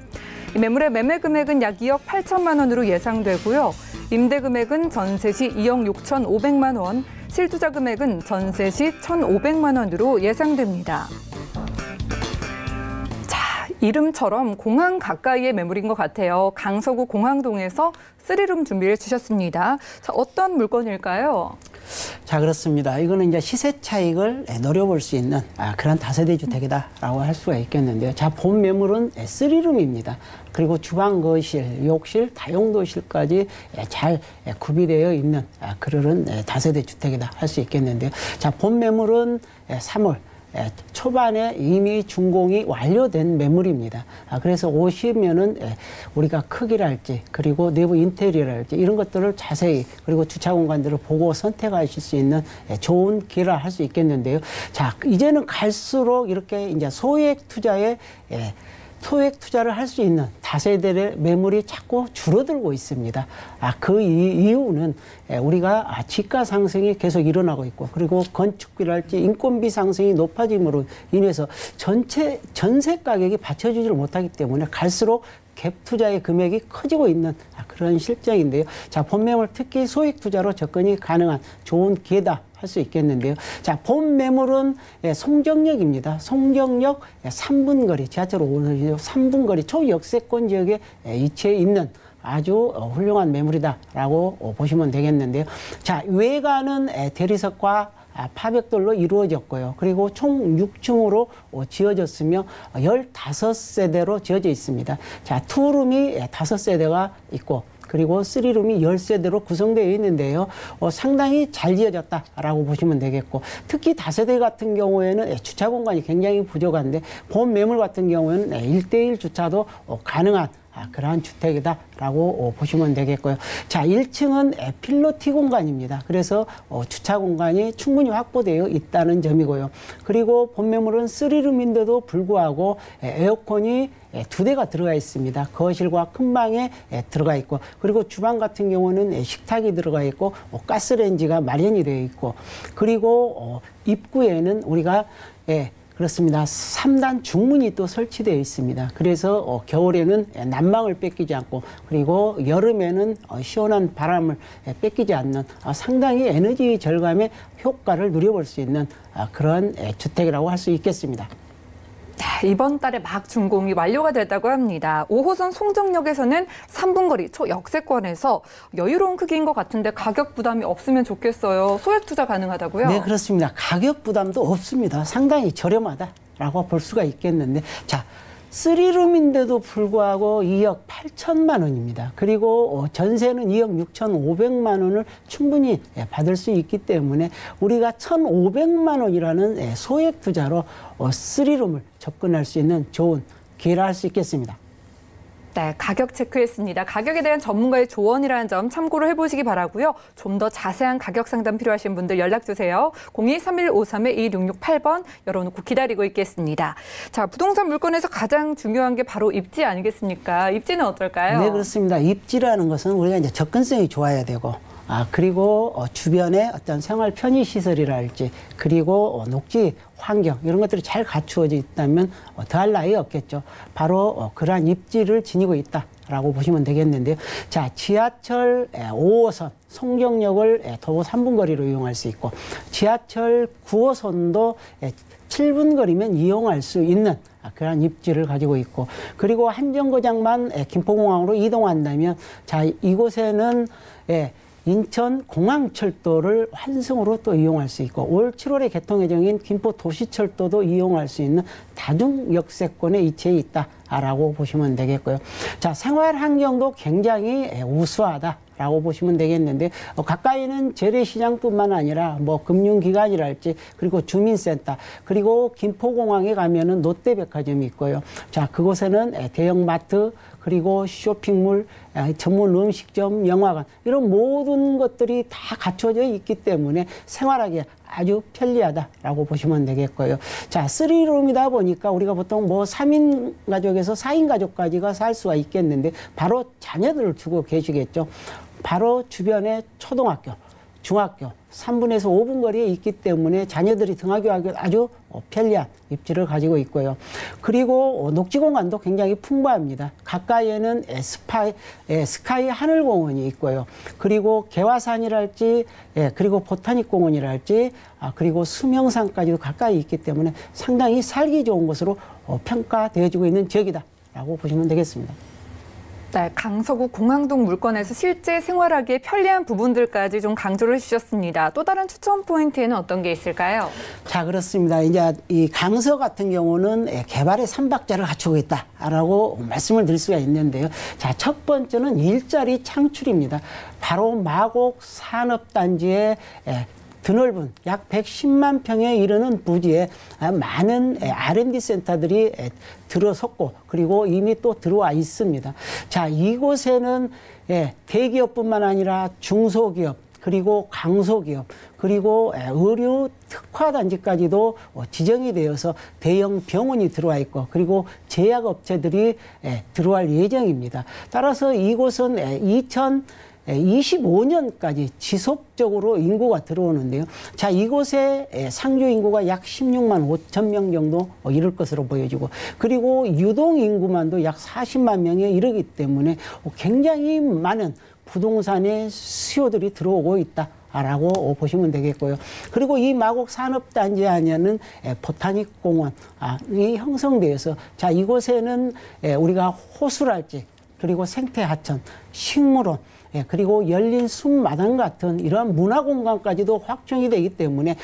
이 매물의 매매 금액은 약 2억 8천만 원으로 예상되고요. 임대 금액은 전세 시 2억 6,500만 원, 실투자 금액은 전세 시 1,500만 원으로 예상됩니다. 자, 이름처럼 공항 가까이의 매물인 것 같아요. 강서구 공항동에서 3룸 준비해 주셨습니다. 자, 어떤 물건일까요? 자, 그렇습니다. 이거는 이제 시세 차익을 노려볼 수 있는 그런 다세대 주택이다라고 할 수가 있겠는데요. 자, 본 매물은 3룸입니다. 그리고 주방, 거실, 욕실, 다용도실까지 잘 구비되어 있는 그런 다세대 주택이다 할 수 있겠는데요. 자, 본 매물은 3월 초반에 이미 준공이 완료된 매물입니다. 그래서 오시면은 우리가 크기랄지 그리고 내부 인테리어랄지 이런 것들을 자세히 그리고 주차 공간들을 보고 선택하실 수 있는 좋은 기회라 할 수 있겠는데요. 자, 이제는 갈수록 이렇게 이제 소액 투자를 할 수 있는 다세대 매물이 자꾸 줄어들고 있습니다. 그 이유는 우리가 지가 상승이 계속 일어나고 있고 그리고 건축비랄지 인건비 상승이 높아짐으로 인해서 전세 가격이 받쳐주지를 못하기 때문에 갈수록 갭 투자의 금액이 커지고 있는 그런 실정인데요. 자, 본 매물 특히 소액 투자로 접근이 가능한 좋은 기회다 할 수 있겠는데요. 자, 본 매물은 송정역입니다. 송정역 3분 거리, 지하철 3분 거리 초역세권 지역에 위치해 있는 아주 훌륭한 매물이다라고 보시면 되겠는데요. 자, 외관은 대리석과 파벽돌로 이루어졌고요. 그리고 총 6층으로 지어졌으며 15세대로 지어져 있습니다. 자, 투룸이 5세대가 있고 그리고 3룸이 10세대로 구성되어 있는데요. 상당히 잘 지어졌다라고 보시면 되겠고 특히 다세대 같은 경우에는 주차 공간이 굉장히 부족한데 본 매물 같은 경우에는 1대1 주차도 가능한 그러한 주택이다라고 보시면 되겠고요. 자, 1층은 필로티 공간입니다. 그래서 주차 공간이 충분히 확보되어 있다는 점이고요. 그리고 본 매물은 3룸인데도 불구하고 에어컨이 2대가 들어가 있습니다. 거실과 큰 방에 들어가 있고 그리고 주방 같은 경우는 식탁이 들어가 있고 가스레인지가 마련이 되어 있고 그리고 입구에는 우리가 그렇습니다. 3단 중문이 또 설치되어 있습니다. 그래서 겨울에는 난방을 뺏기지 않고 그리고 여름에는 시원한 바람을 뺏기지 않는 상당히 에너지 절감의 효과를 누려볼 수 있는 그런 주택이라고 할 수 있겠습니다. 이번 달에 막 준공이 완료가 됐다고 합니다. 5호선 송정역에서는 3분 거리 초역세권에서 여유로운 크기인 것 같은데 가격 부담이 없으면 좋겠어요. 소액 투자 가능하다고요? 네, 그렇습니다. 가격 부담도 없습니다. 상당히 저렴하다라고 볼 수가 있겠는데 자, 3룸인데도 불구하고 2억 8천만 원입니다. 그리고 전세는 2억 6,500만 원을 충분히 받을 수 있기 때문에 우리가 1,500만 원이라는 소액 투자로 3룸을 접근할 수 있는 좋은 기회라 할 수 있겠습니다. 네, 가격 체크했습니다. 가격에 대한 전문가의 조언이라는 점 참고를 해보시기 바라고요. 좀 더 자세한 가격 상담 필요하신 분들 연락 주세요. 02-3153-2668번 열어놓고 기다리고 있겠습니다. 자, 부동산 물건에서 가장 중요한 게 바로 입지 아니겠습니까? 입지는 어떨까요? 네, 그렇습니다. 입지라는 것은 우리가 이제 접근성이 좋아야 되고 그리고 주변에 어떤 생활 편의 시설이랄지 그리고 녹지 환경 이런 것들이 잘 갖추어져 있다면 더할 나위 없겠죠. 바로 그러한 입지를 지니고 있다라고 보시면 되겠는데요. 자, 지하철 5호선 송정역을 도보 3분 거리로 이용할 수 있고 지하철 9호선도 7분 거리면 이용할 수 있는 그러한 입지를 가지고 있고 그리고 한 정거장만 김포공항으로 이동한다면 자, 이곳에는 인천공항철도를 환승으로 또 이용할 수 있고 올 7월에 개통 예정인 김포도시철도도 이용할 수 있는 다중역세권에 위치해 있다라고 보시면 되겠고요. 자, 생활 환경도 굉장히 우수하다. 라고 보시면 되겠는데 가까이는 재래시장뿐만 아니라 뭐 금융기관이랄지 그리고 주민센터 그리고 김포공항에 가면은 롯데백화점이 있고요. 자, 그곳에는 대형마트 그리고 쇼핑몰, 전문 음식점, 영화관 이런 모든 것들이 다 갖춰져 있기 때문에 생활하기 아주 편리하다라고 보시면 되겠고요. 자, 3룸이다 보니까 우리가 보통 뭐 3인 가족에서 4인 가족까지가 살 수가 있겠는데 바로 자녀들을 두고 계시겠죠. 바로 주변에 초등학교, 중학교 3분에서 5분 거리에 있기 때문에 자녀들이 등하교하기 아주 편리한 입지를 가지고 있고요. 그리고 녹지 공간도 굉장히 풍부합니다. 가까이에는 스카이 하늘공원이 있고요. 그리고 개화산이랄지 그리고 보타닉 공원이랄지 그리고 수명산까지도 가까이 있기 때문에 상당히 살기 좋은 곳으로 평가되어지고 있는 지역이다라고 보시면 되겠습니다. 네, 강서구 공항동 물건에서 실제 생활하기에 편리한 부분들까지 좀 강조를 해주셨습니다. 또 다른 추천 포인트에는 어떤 게 있을까요? 자, 그렇습니다. 이제 이 강서 같은 경우는 개발의 3박자를 갖추고 있다라고 말씀을 드릴 수가 있는데요. 자, 첫 번째는 일자리 창출입니다. 바로 마곡 산업단지의 드넓은 약 110만 평에 이르는 부지에 많은 R&D 센터들이 들어섰고 그리고 이미 또 들어와 있습니다. 자, 이곳에는 대기업뿐만 아니라 중소기업 그리고 강소기업 그리고 의료 특화단지까지도 지정이 되어서 대형 병원이 들어와 있고 그리고 제약업체들이 들어갈 예정입니다. 따라서 이곳은 2025년까지 지속적으로 인구가 들어오는데요. 자, 이곳에 상주 인구가 약 16만 5천 명 정도 이를 것으로 보여지고 그리고 유동 인구만도 약 40만 명에 이르기 때문에 굉장히 많은 부동산의 수요들이 들어오고 있다. 라고 보시면 되겠고요. 그리고 이 마곡 산업단지 안에는 보타닉 공원이 형성되어서 자, 이곳에는 우리가 호수랄지 그리고 생태하천, 식물원 그리고 열린 숲마당 같은 이러한 문화공간까지도 확충이 되기 때문에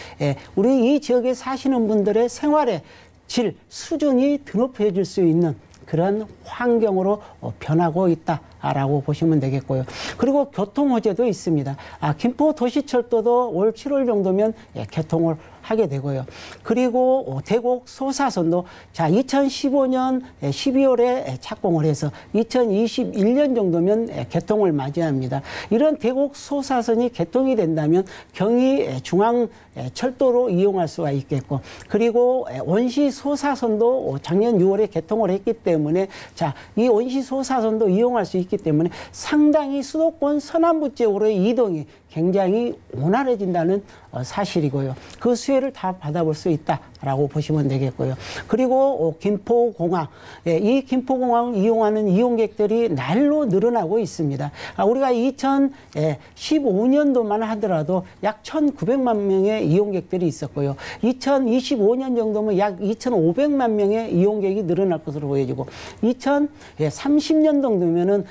우리 이 지역에 사시는 분들의 생활의 질, 수준이 드높여질 수 있는 그런 환경으로 변하고 있다라고 보시면 되겠고요. 그리고 교통 호재도 있습니다. 김포도시철도도 올 7월 정도면 개통을 하게 되고요. 그리고 대곡 소사선도 자 2015년 12월에 착공을 해서 2021년 정도면 개통을 맞이합니다. 이런 대곡 소사선이 개통이 된다면 경의 중앙 철도로 이용할 수가 있겠고 그리고 원시 소사선도 작년 6월에 개통을 했기 때문에 자, 이 원시 소사선도 이용할 수 있기 때문에 상당히 수도권 서남부 쪽으로의 이동이 굉장히 원활해진다는 사실이고요. 그 수혜를 다 받아볼 수 있다라고 보시면 되겠고요. 그리고 김포공항, 이 김포공항을 이용하는 이용객들이 날로 늘어나고 있습니다. 우리가 2015년도만 하더라도 약 1,900만 명의 이용객들이 있었고요. 2025년 정도면 약 2,500만 명의 이용객이 늘어날 것으로 보여지고 2030년 정도면은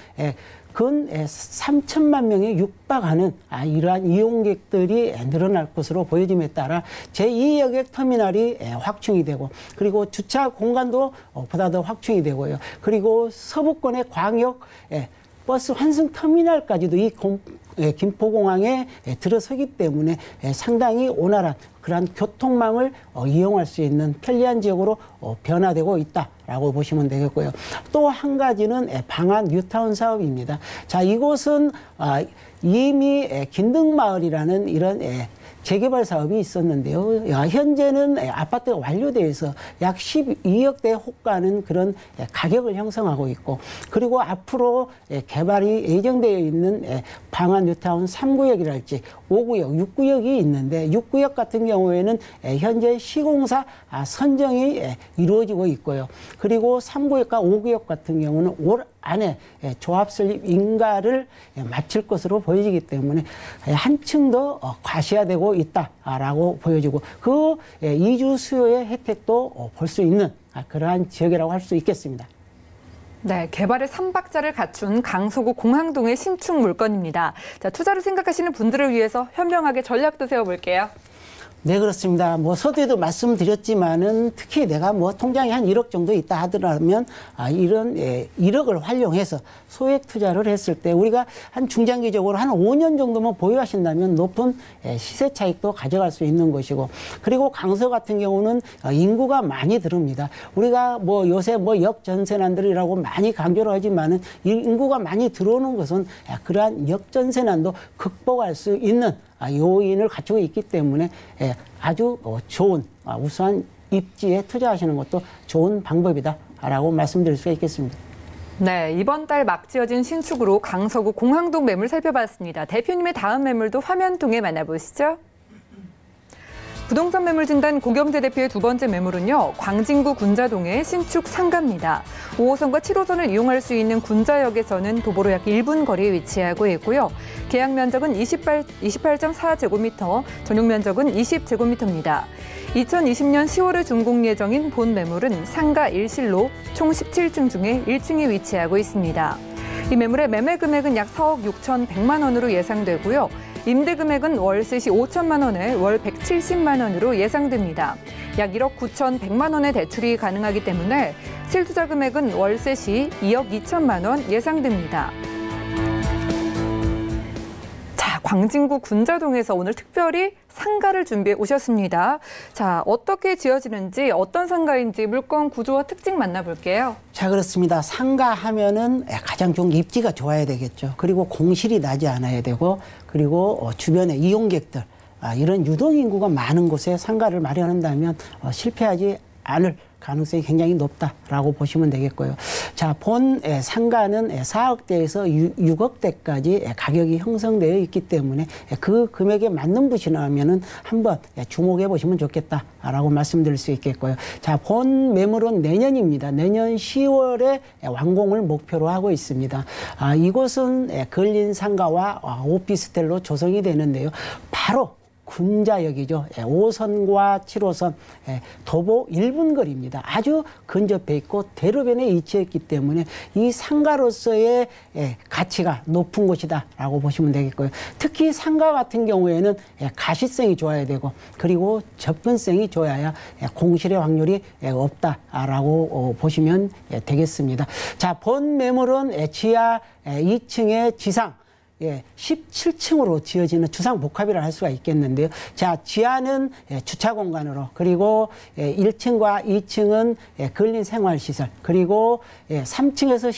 근 3천만 명에 육박하는 이러한 이용객들이 늘어날 것으로 보여짐에 따라 제2여객 터미널이 확충이 되고 그리고 주차 공간도 보다 더 확충이 되고요. 그리고 서부권의 광역 버스 환승 터미널까지도 이 김포공항에 들어서기 때문에 상당히 원활한 그러한 교통망을 이용할 수 있는 편리한 지역으로 변화되고 있다라고 보시면 되겠고요. 또 한 가지는 방안 뉴타운 사업입니다. 자, 이곳은 이미 긴등마을이라는 이런 재개발 사업이 있었는데요. 현재는 아파트가 완료돼서 약 12억대 호가는 그런 가격을 형성하고 있고 그리고 앞으로 개발이 예정되어 있는 방안 뉴타운 3구역이랄지 5구역, 6구역이 있는데 6구역 같은 경우에는 현재 시공사 선정이 이루어지고 있고요. 그리고 3구역과 5구역 같은 경우는 올 안에 조합 설립 인가를 마칠 것으로 보여지기 때문에 한층 더 과시화되고 있다라고 보여지고 그 이주 수요의 혜택도 볼 수 있는 그러한 지역이라고 할 수 있겠습니다. 네, 개발의 3박자를 갖춘 강서구 공항동의 신축 물건입니다. 자, 투자를 생각하시는 분들을 위해서 현명하게 전략도 세워볼게요. 네, 그렇습니다. 뭐 서두에도 말씀드렸지만은 특히 내가 뭐 통장에 한 1억 정도 있다 하더라면 이런 1억을 활용해서 소액 투자를 했을 때 우리가 한 중장기적으로 한 5년 정도만 보유하신다면 높은 시세 차익도 가져갈 수 있는 것이고, 그리고 강서 같은 경우는 인구가 많이 들어옵니다. 우리가 뭐 요새 뭐 역전세난들이라고 많이 강조를 하지만은 인구가 많이 들어오는 것은 그러한 역전세난도 극복할 수 있는 요인을 갖추고 있기 때문에 아주 좋은 우수한 입지에 투자하시는 것도 좋은 방법이다라고 말씀드릴 수가 있겠습니다. 네, 이번 달 막 지어진 신축으로 강서구 공항동 매물 살펴봤습니다. 대표님의 다음 매물도 화면 통해 만나보시죠. 부동산 매물 진단 고경재 대표의 두 번째 매물은요, 광진구 군자동의 신축 상가입니다. 5호선과 7호선을 이용할 수 있는 군자역에서는 도보로 약 1분 거리에 위치하고 있고요. 계약 면적은 28.4제곱미터, 전용 면적은 20제곱미터입니다. 2020년 10월에 준공 예정인 본 매물은 상가 1실로 총 17층 중에 1층에 위치하고 있습니다. 이 매물의 매매 금액은 약 4억 6,100만 원으로 예상되고요. 임대 금액은 월세 시 5천만 원에 월 170만 원으로 예상됩니다. 약 1억 9,100만 원의 대출이 가능하기 때문에 실투자 금액은 월세 시 2억 2천만 원 예상됩니다. 자, 광진구 군자동에서 오늘 특별히 상가를 준비해 오셨습니다. 자, 어떻게 지어지는지, 어떤 상가인지 물건 구조와 특징 만나볼게요. 자, 그렇습니다. 상가 하면은 가장 좋은 게 입지가 좋아야 되겠죠. 그리고 공실이 나지 않아야 되고, 그리고 주변에 이용객들, 이런 유동인구가 많은 곳에 상가를 마련한다면 실패하지 않을 가능성이 굉장히 높다라고 보시면 되겠고요. 자, 본 상가는 4억대에서 6억대까지 가격이 형성되어 있기 때문에 그 금액에 맞는 분이라면은 한번 주목해 보시면 좋겠다라고 말씀드릴 수 있겠고요. 자, 본 매물은 내년입니다. 내년 10월에 완공을 목표로 하고 있습니다. 이곳은 근린 상가와 오피스텔로 조성이 되는데요. 바로 군자역이죠. 5호선과 7호선 도보 1분 거리입니다. 아주 근접해 있고 대로변에 위치했기 때문에 이 상가로서의 가치가 높은 곳이다라고 보시면 되겠고요. 특히 상가 같은 경우에는 가시성이 좋아야 되고, 그리고 접근성이 좋아야 공실의 확률이 없다라고 보시면 되겠습니다. 자, 본 매물은 지하 2층의 지상 17층으로 지어지는 주상복합이라 할 수가 있겠는데요. 자, 지하는 주차 공간으로, 그리고 1층과 2층은 근린 생활시설, 그리고 3층에서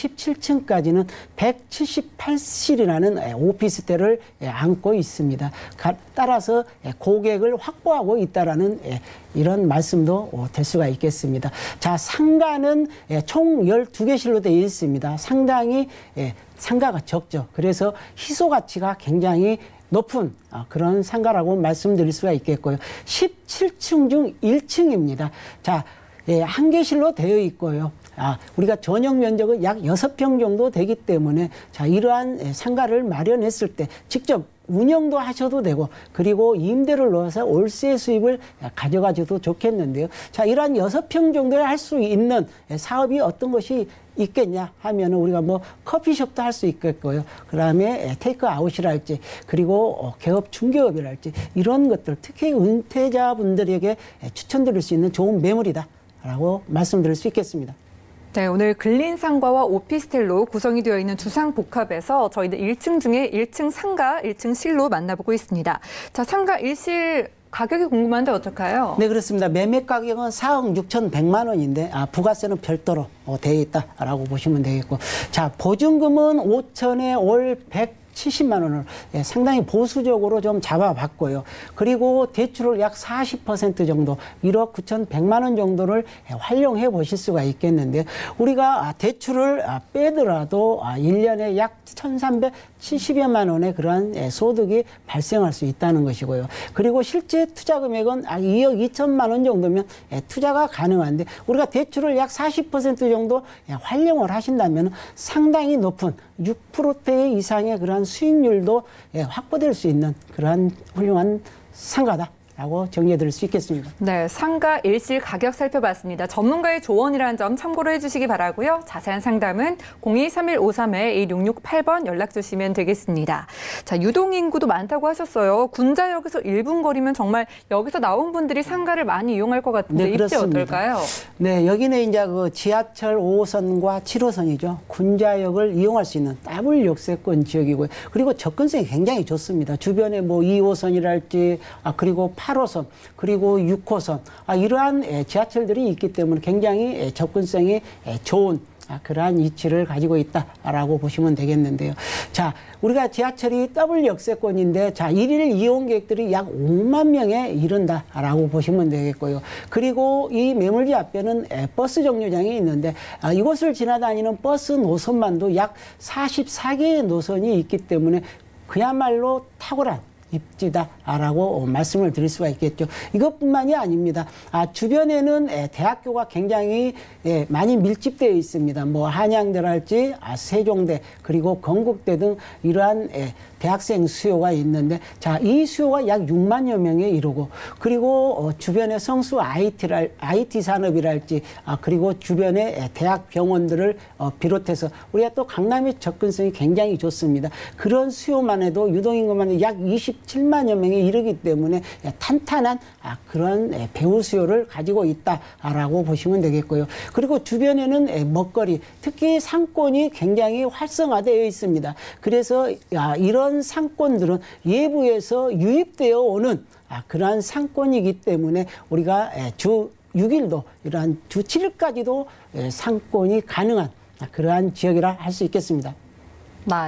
17층까지는 178실이라는 오피스텔을 안고 있습니다. 따라서 고객을 확보하고 있다라는 이런 말씀도 될 수가 있겠습니다. 자, 상가는 총 12개실로 되어 있습니다. 상당히 상가가 적죠. 그래서 희소 가치가 굉장히 높은 그런 상가라고 말씀드릴 수가 있겠고요. 17층 중 1층입니다. 자, 한 개실로 되어 있고요. 우리가 전용 면적은 약 6평 정도 되기 때문에, 자, 이러한 상가를 마련했을 때 직접 운영도 하셔도 되고, 그리고 임대를 넣어서 월세 수입을 가져가셔도 좋겠는데요. 자, 이러한 6평 정도에 할 수 있는 사업이 어떤 것이 있겠냐 하면은 우리가 뭐 커피숍도 할 수 있겠고요. 그 다음에 테이크아웃이랄지, 그리고 개업 중개업이랄지, 이런 것들 특히 은퇴자분들에게 추천드릴 수 있는 좋은 매물이다라고 말씀드릴 수 있겠습니다. 네, 오늘 근린 상가와 오피스텔로 구성이 되어 있는 주상복합에서 저희는 1층 중에 1층 상가, 1층 실로 만나보고 있습니다. 자, 상가 1실 가격이 궁금한데 어떨까요? 네, 그렇습니다. 매매 가격은 4억 6,100만 원인데 부가세는 별도로 되어 있다라고 보시면 되겠고, 자, 보증금은 5천에 월 170만 원을 상당히 보수적으로 좀 잡아봤고요. 그리고 대출을 약 40% 정도, 1억 9,100만 원 정도를 활용해 보실 수가 있겠는데, 우리가 대출을 빼더라도 1년에 약 1,370여만 원의 그러한 소득이 발생할 수 있다는 것이고요. 그리고 실제 투자 금액은 2억 2천만 원 정도면 투자가 가능한데, 우리가 대출을 약 40% 정도 활용을 하신다면 상당히 높은 6%대 이상의 그러한 수익률도 확보될 수 있는 그러한 훌륭한 상가다 라고 정리해드릴 수 있겠습니다. 네, 상가 일실 가격 살펴봤습니다. 전문가의 조언이라는 점 참고로 해주시기 바라고요. 자세한 상담은 023153-1668번 연락 주시면 되겠습니다. 자, 유동인구도 많다고 하셨어요. 군자역에서 1분 거리면 정말 여기서 나온 분들이 상가를 많이 이용할 것 같은데 네, 입지 그렇습니다. 어떨까요? 네, 여기는 이제 그 지하철 5호선과 7호선이죠. 군자역을 이용할 수 있는 더블 역세권 지역이고요. 그리고 접근성이 굉장히 좋습니다. 주변에 뭐 2호선이랄지 그리고 8호선 그리고 6호선 이러한 지하철들이 있기 때문에 굉장히 접근성이 좋은 그러한 위치를 가지고 있다라고 보시면 되겠는데요. 자, 우리가 지하철이 더블 역세권인데 자, 일일 이용객들이 약 5만 명에 이른다라고 보시면 되겠고요. 그리고 이 매물지 앞에는 버스 정류장이 있는데 이곳을 지나다니는 버스 노선만도 약 44개의 노선이 있기 때문에 그야말로 탁월한 입지다라고 말씀을 드릴 수가 있겠죠. 이것뿐만이 아닙니다. 주변에는 대학교가 굉장히 많이 밀집되어 있습니다. 뭐 한양대랄지 세종대 그리고 건국대 등 이러한 대학생 수요가 있는데 자, 이 수요가 약 6만여 명에 이르고 그리고 주변에 성수 IT 산업이랄지 그리고 주변에 대학 병원들을 비롯해서 우리가 또 강남의 접근성이 굉장히 좋습니다. 그런 수요만 해도 유동인구만 해도 약 27만여 명에 이르기 때문에 탄탄한 그런 배우 수요를 가지고 있다라고 보시면 되겠고요. 그리고 주변에는 먹거리, 특히 상권이 굉장히 활성화되어 있습니다. 그래서 이런 상권들은 예부에서 유입되어 오는 그러한 상권이기 때문에 우리가 주 6일도 이러한 주 7일까지도 상권이 가능한 그러한 지역이라 할 수 있겠습니다.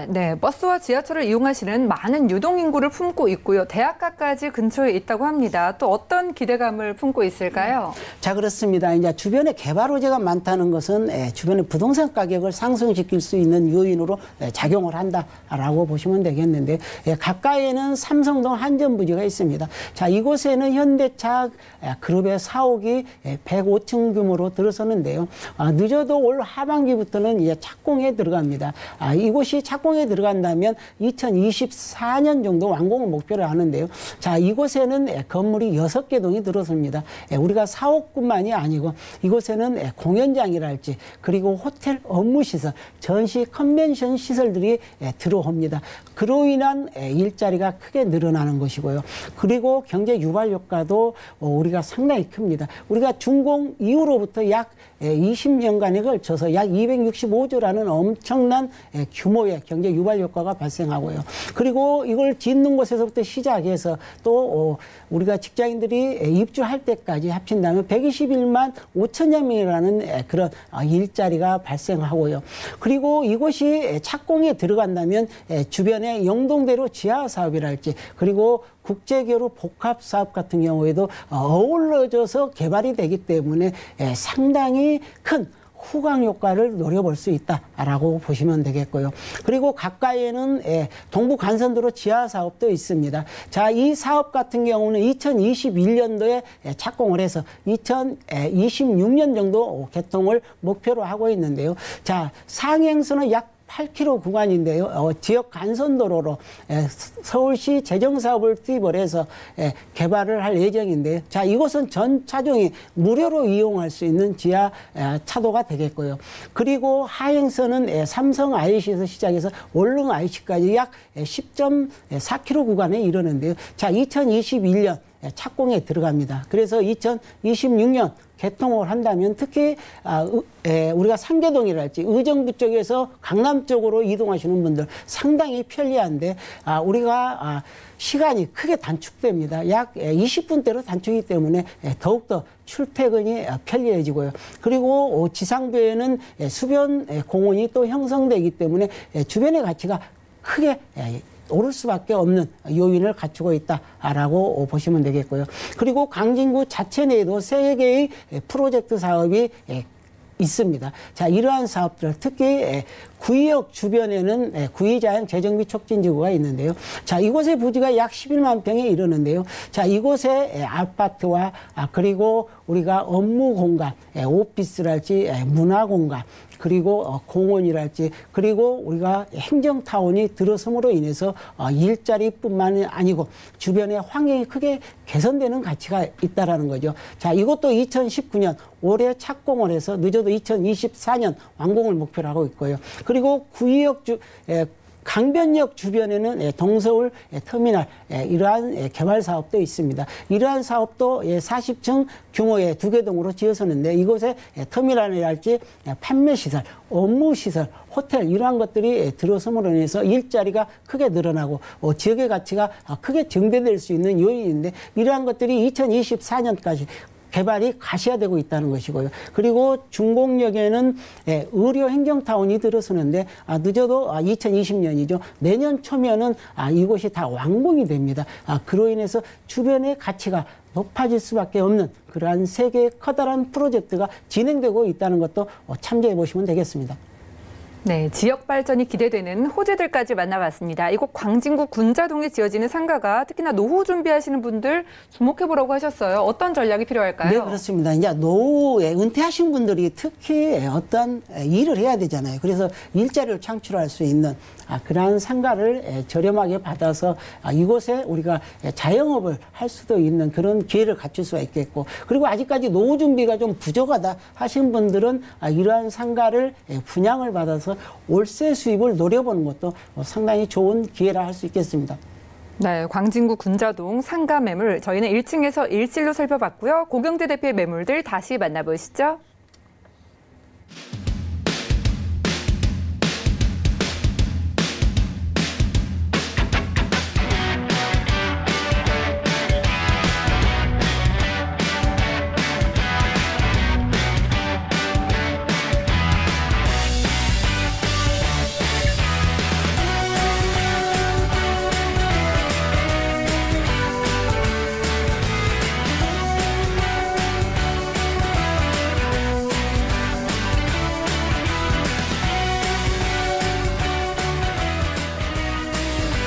네, 버스와 지하철을 이용하시는 많은 유동인구를 품고 있고요. 대학가까지 근처에 있다고 합니다. 또 어떤 기대감을 품고 있을까요? 자, 그렇습니다. 이제 주변에 개발 호재가 많다는 것은 주변의 부동산 가격을 상승시킬 수 있는 요인으로 작용을 한다라고 보시면 되겠는데 가까이에는 삼성동 한전부지가 있습니다. 자, 이곳에는 현대차 그룹의 사옥이 105층 규모로 들어서는데요. 늦어도 올 하반기부터는 이제 착공에 들어갑니다. 이곳이 착공에 들어간다면 2024년 정도 완공을 목표로 하는데요. 자, 이곳에는 건물이 6개 동이 들어섭니다. 우리가 사옥뿐만이 아니고 이곳에는 공연장이랄지 그리고 호텔 업무시설, 전시 컨벤션 시설들이 들어옵니다. 그로 인한 일자리가 크게 늘어나는 것이고요. 그리고 경제 유발 효과도 우리가 상당히 큽니다. 우리가 준공 이후로부터 약 20년간에 걸쳐서 약 265조라는 엄청난 규모의 경제 유발 효과가 발생하고요. 그리고 이걸 짓는 곳에서부터 시작해서 또 우리가 직장인들이 입주할 때까지 합친다면 121만 5천여 명이라는 그런 일자리가 발생하고요. 그리고 이곳이 착공에 들어간다면 주변에 영동대로 지하 사업이랄지 그리고 국제교류 복합사업 같은 경우에도 어우러져서 개발이 되기 때문에 상당히 큰 후광 효과를 노려볼 수 있다라고 보시면 되겠고요. 그리고 가까이에는 동부 간선도로 지하 사업도 있습니다. 자, 이 사업 같은 경우는 2021년도에 착공을 해서 2026년 정도 개통을 목표로 하고 있는데요. 자, 상행선은 약 8km 구간인데요. 지역 간선도로로 서울시 재정사업을 투입을 해서 개발을 할 예정인데요. 자, 이곳은 전 차종이 무료로 이용할 수 있는 지하 차도가 되겠고요. 그리고 하행선은 삼성 IC에서 시작해서 월릉 IC까지 약 10.4km 구간에 이르는데요. 자, 2021년 착공에 들어갑니다. 그래서 2026년 개통을 한다면 특히 우리가 상계동이랄지 의정부 쪽에서 강남 쪽으로 이동하시는 분들 상당히 편리한데 우리가 시간이 크게 단축됩니다. 약 20분대로 단축이기 때문에 더욱더 출퇴근이 편리해지고요. 그리고 지상부에는 수변 공원이 또 형성되기 때문에 주변의 가치가 크게 오를 수밖에 없는 요인을 갖추고 있다라고 보시면 되겠고요. 그리고 강진구 자체 내에도 3개의 프로젝트 사업이 있습니다. 자, 이러한 사업들 특히 구의역 주변에는 구의자연 재정비 촉진지구가 있는데요. 자, 이곳의 부지가 약 11만 평에 이르는데요. 자, 이곳에 아파트와 그리고 우리가 업무 공간, 오피스랄지 문화 공간, 그리고 공원이랄지, 그리고 우리가 행정타운이 들어섬으로 인해서 일자리뿐만 아니고 주변의 환경이 크게 개선되는 가치가 있다라는 거죠. 자, 이것도 2019년 올해 착공을 해서 늦어도 2024년 완공을 목표로 하고 있고요. 그리고 구의역 강변역 주변에는 동서울 터미널 이러한 개발 사업도 있습니다. 이러한 사업도 40층 규모의 2개 동으로 지어서는데 이곳에 터미널이랄지 판매시설, 업무시설, 호텔 이러한 것들이 들어섬으로 인해서 일자리가 크게 늘어나고 지역의 가치가 크게 증대될 수 있는 요인인데 이러한 것들이 2024년까지 개발이 가시화되고 있다는 것이고요. 그리고 중곡역에는 의료 행정타운이 들어서는데 늦어도 2020년이죠. 내년 초면은 이곳이 다 완공이 됩니다. 그로 인해서 주변의 가치가 높아질 수밖에 없는 그러한 세 개의 커다란 프로젝트가 진행되고 있다는 것도 참조해 보시면 되겠습니다. 네, 지역 발전이 기대되는 호재들까지 만나봤습니다. 이곳 광진구 군자동에 지어지는 상가가 특히나 노후 준비하시는 분들 주목해보라고 하셨어요. 어떤 전략이 필요할까요? 네, 그렇습니다. 이제 노후에 은퇴하신 분들이 특히 어떤 일을 해야 되잖아요. 그래서 일자리를 창출할 수 있는 그러한 상가를 저렴하게 받아서 이곳에 우리가 자영업을 할 수도 있는 그런 기회를 갖출 수가 있겠고, 그리고 아직까지 노후 준비가 좀 부족하다 하신 분들은 이러한 상가를 분양을 받아서 월세 수입을 노려보는 것도 상당히 좋은 기회라 할 수 있겠습니다. 네, 광진구 군자동 상가 매물 저희는 1층에서 1실로 살펴봤고요. 고경재 대표의 매물들 다시 만나보시죠.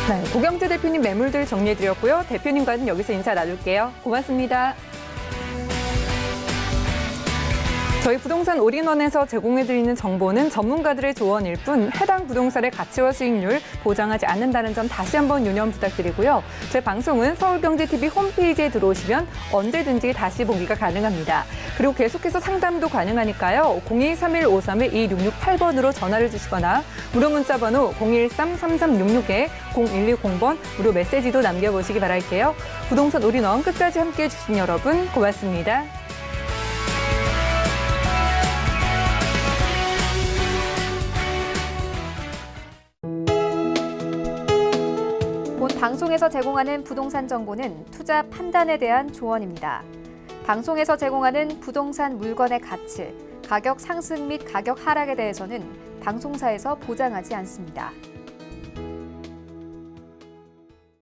네, 고경재 대표님 매물들 정리해드렸고요. 대표님과는 여기서 인사 나눌게요. 고맙습니다. 저희 부동산 올인원에서 제공해드리는 정보는 전문가들의 조언일 뿐 해당 부동산의 가치와 수익률 보장하지 않는다는 점 다시 한번 유념 부탁드리고요. 제 방송은 서울경제TV 홈페이지에 들어오시면 언제든지 다시 보기가 가능합니다. 그리고 계속해서 상담도 가능하니까요. 023153-2668번으로 전화를 주시거나 무료 문자 번호 013-3366-0120번 무료 메시지도 남겨보시기 바랄게요. 부동산 올인원 끝까지 함께해 주신 여러분 고맙습니다. 본 방송에서 제공하는 부동산 정보는 투자 판단에 대한 조언입니다. 방송에서 제공하는 부동산 물건의 가치, 가격 상승 및 가격 하락에 대해서는 방송사에서 보장하지 않습니다.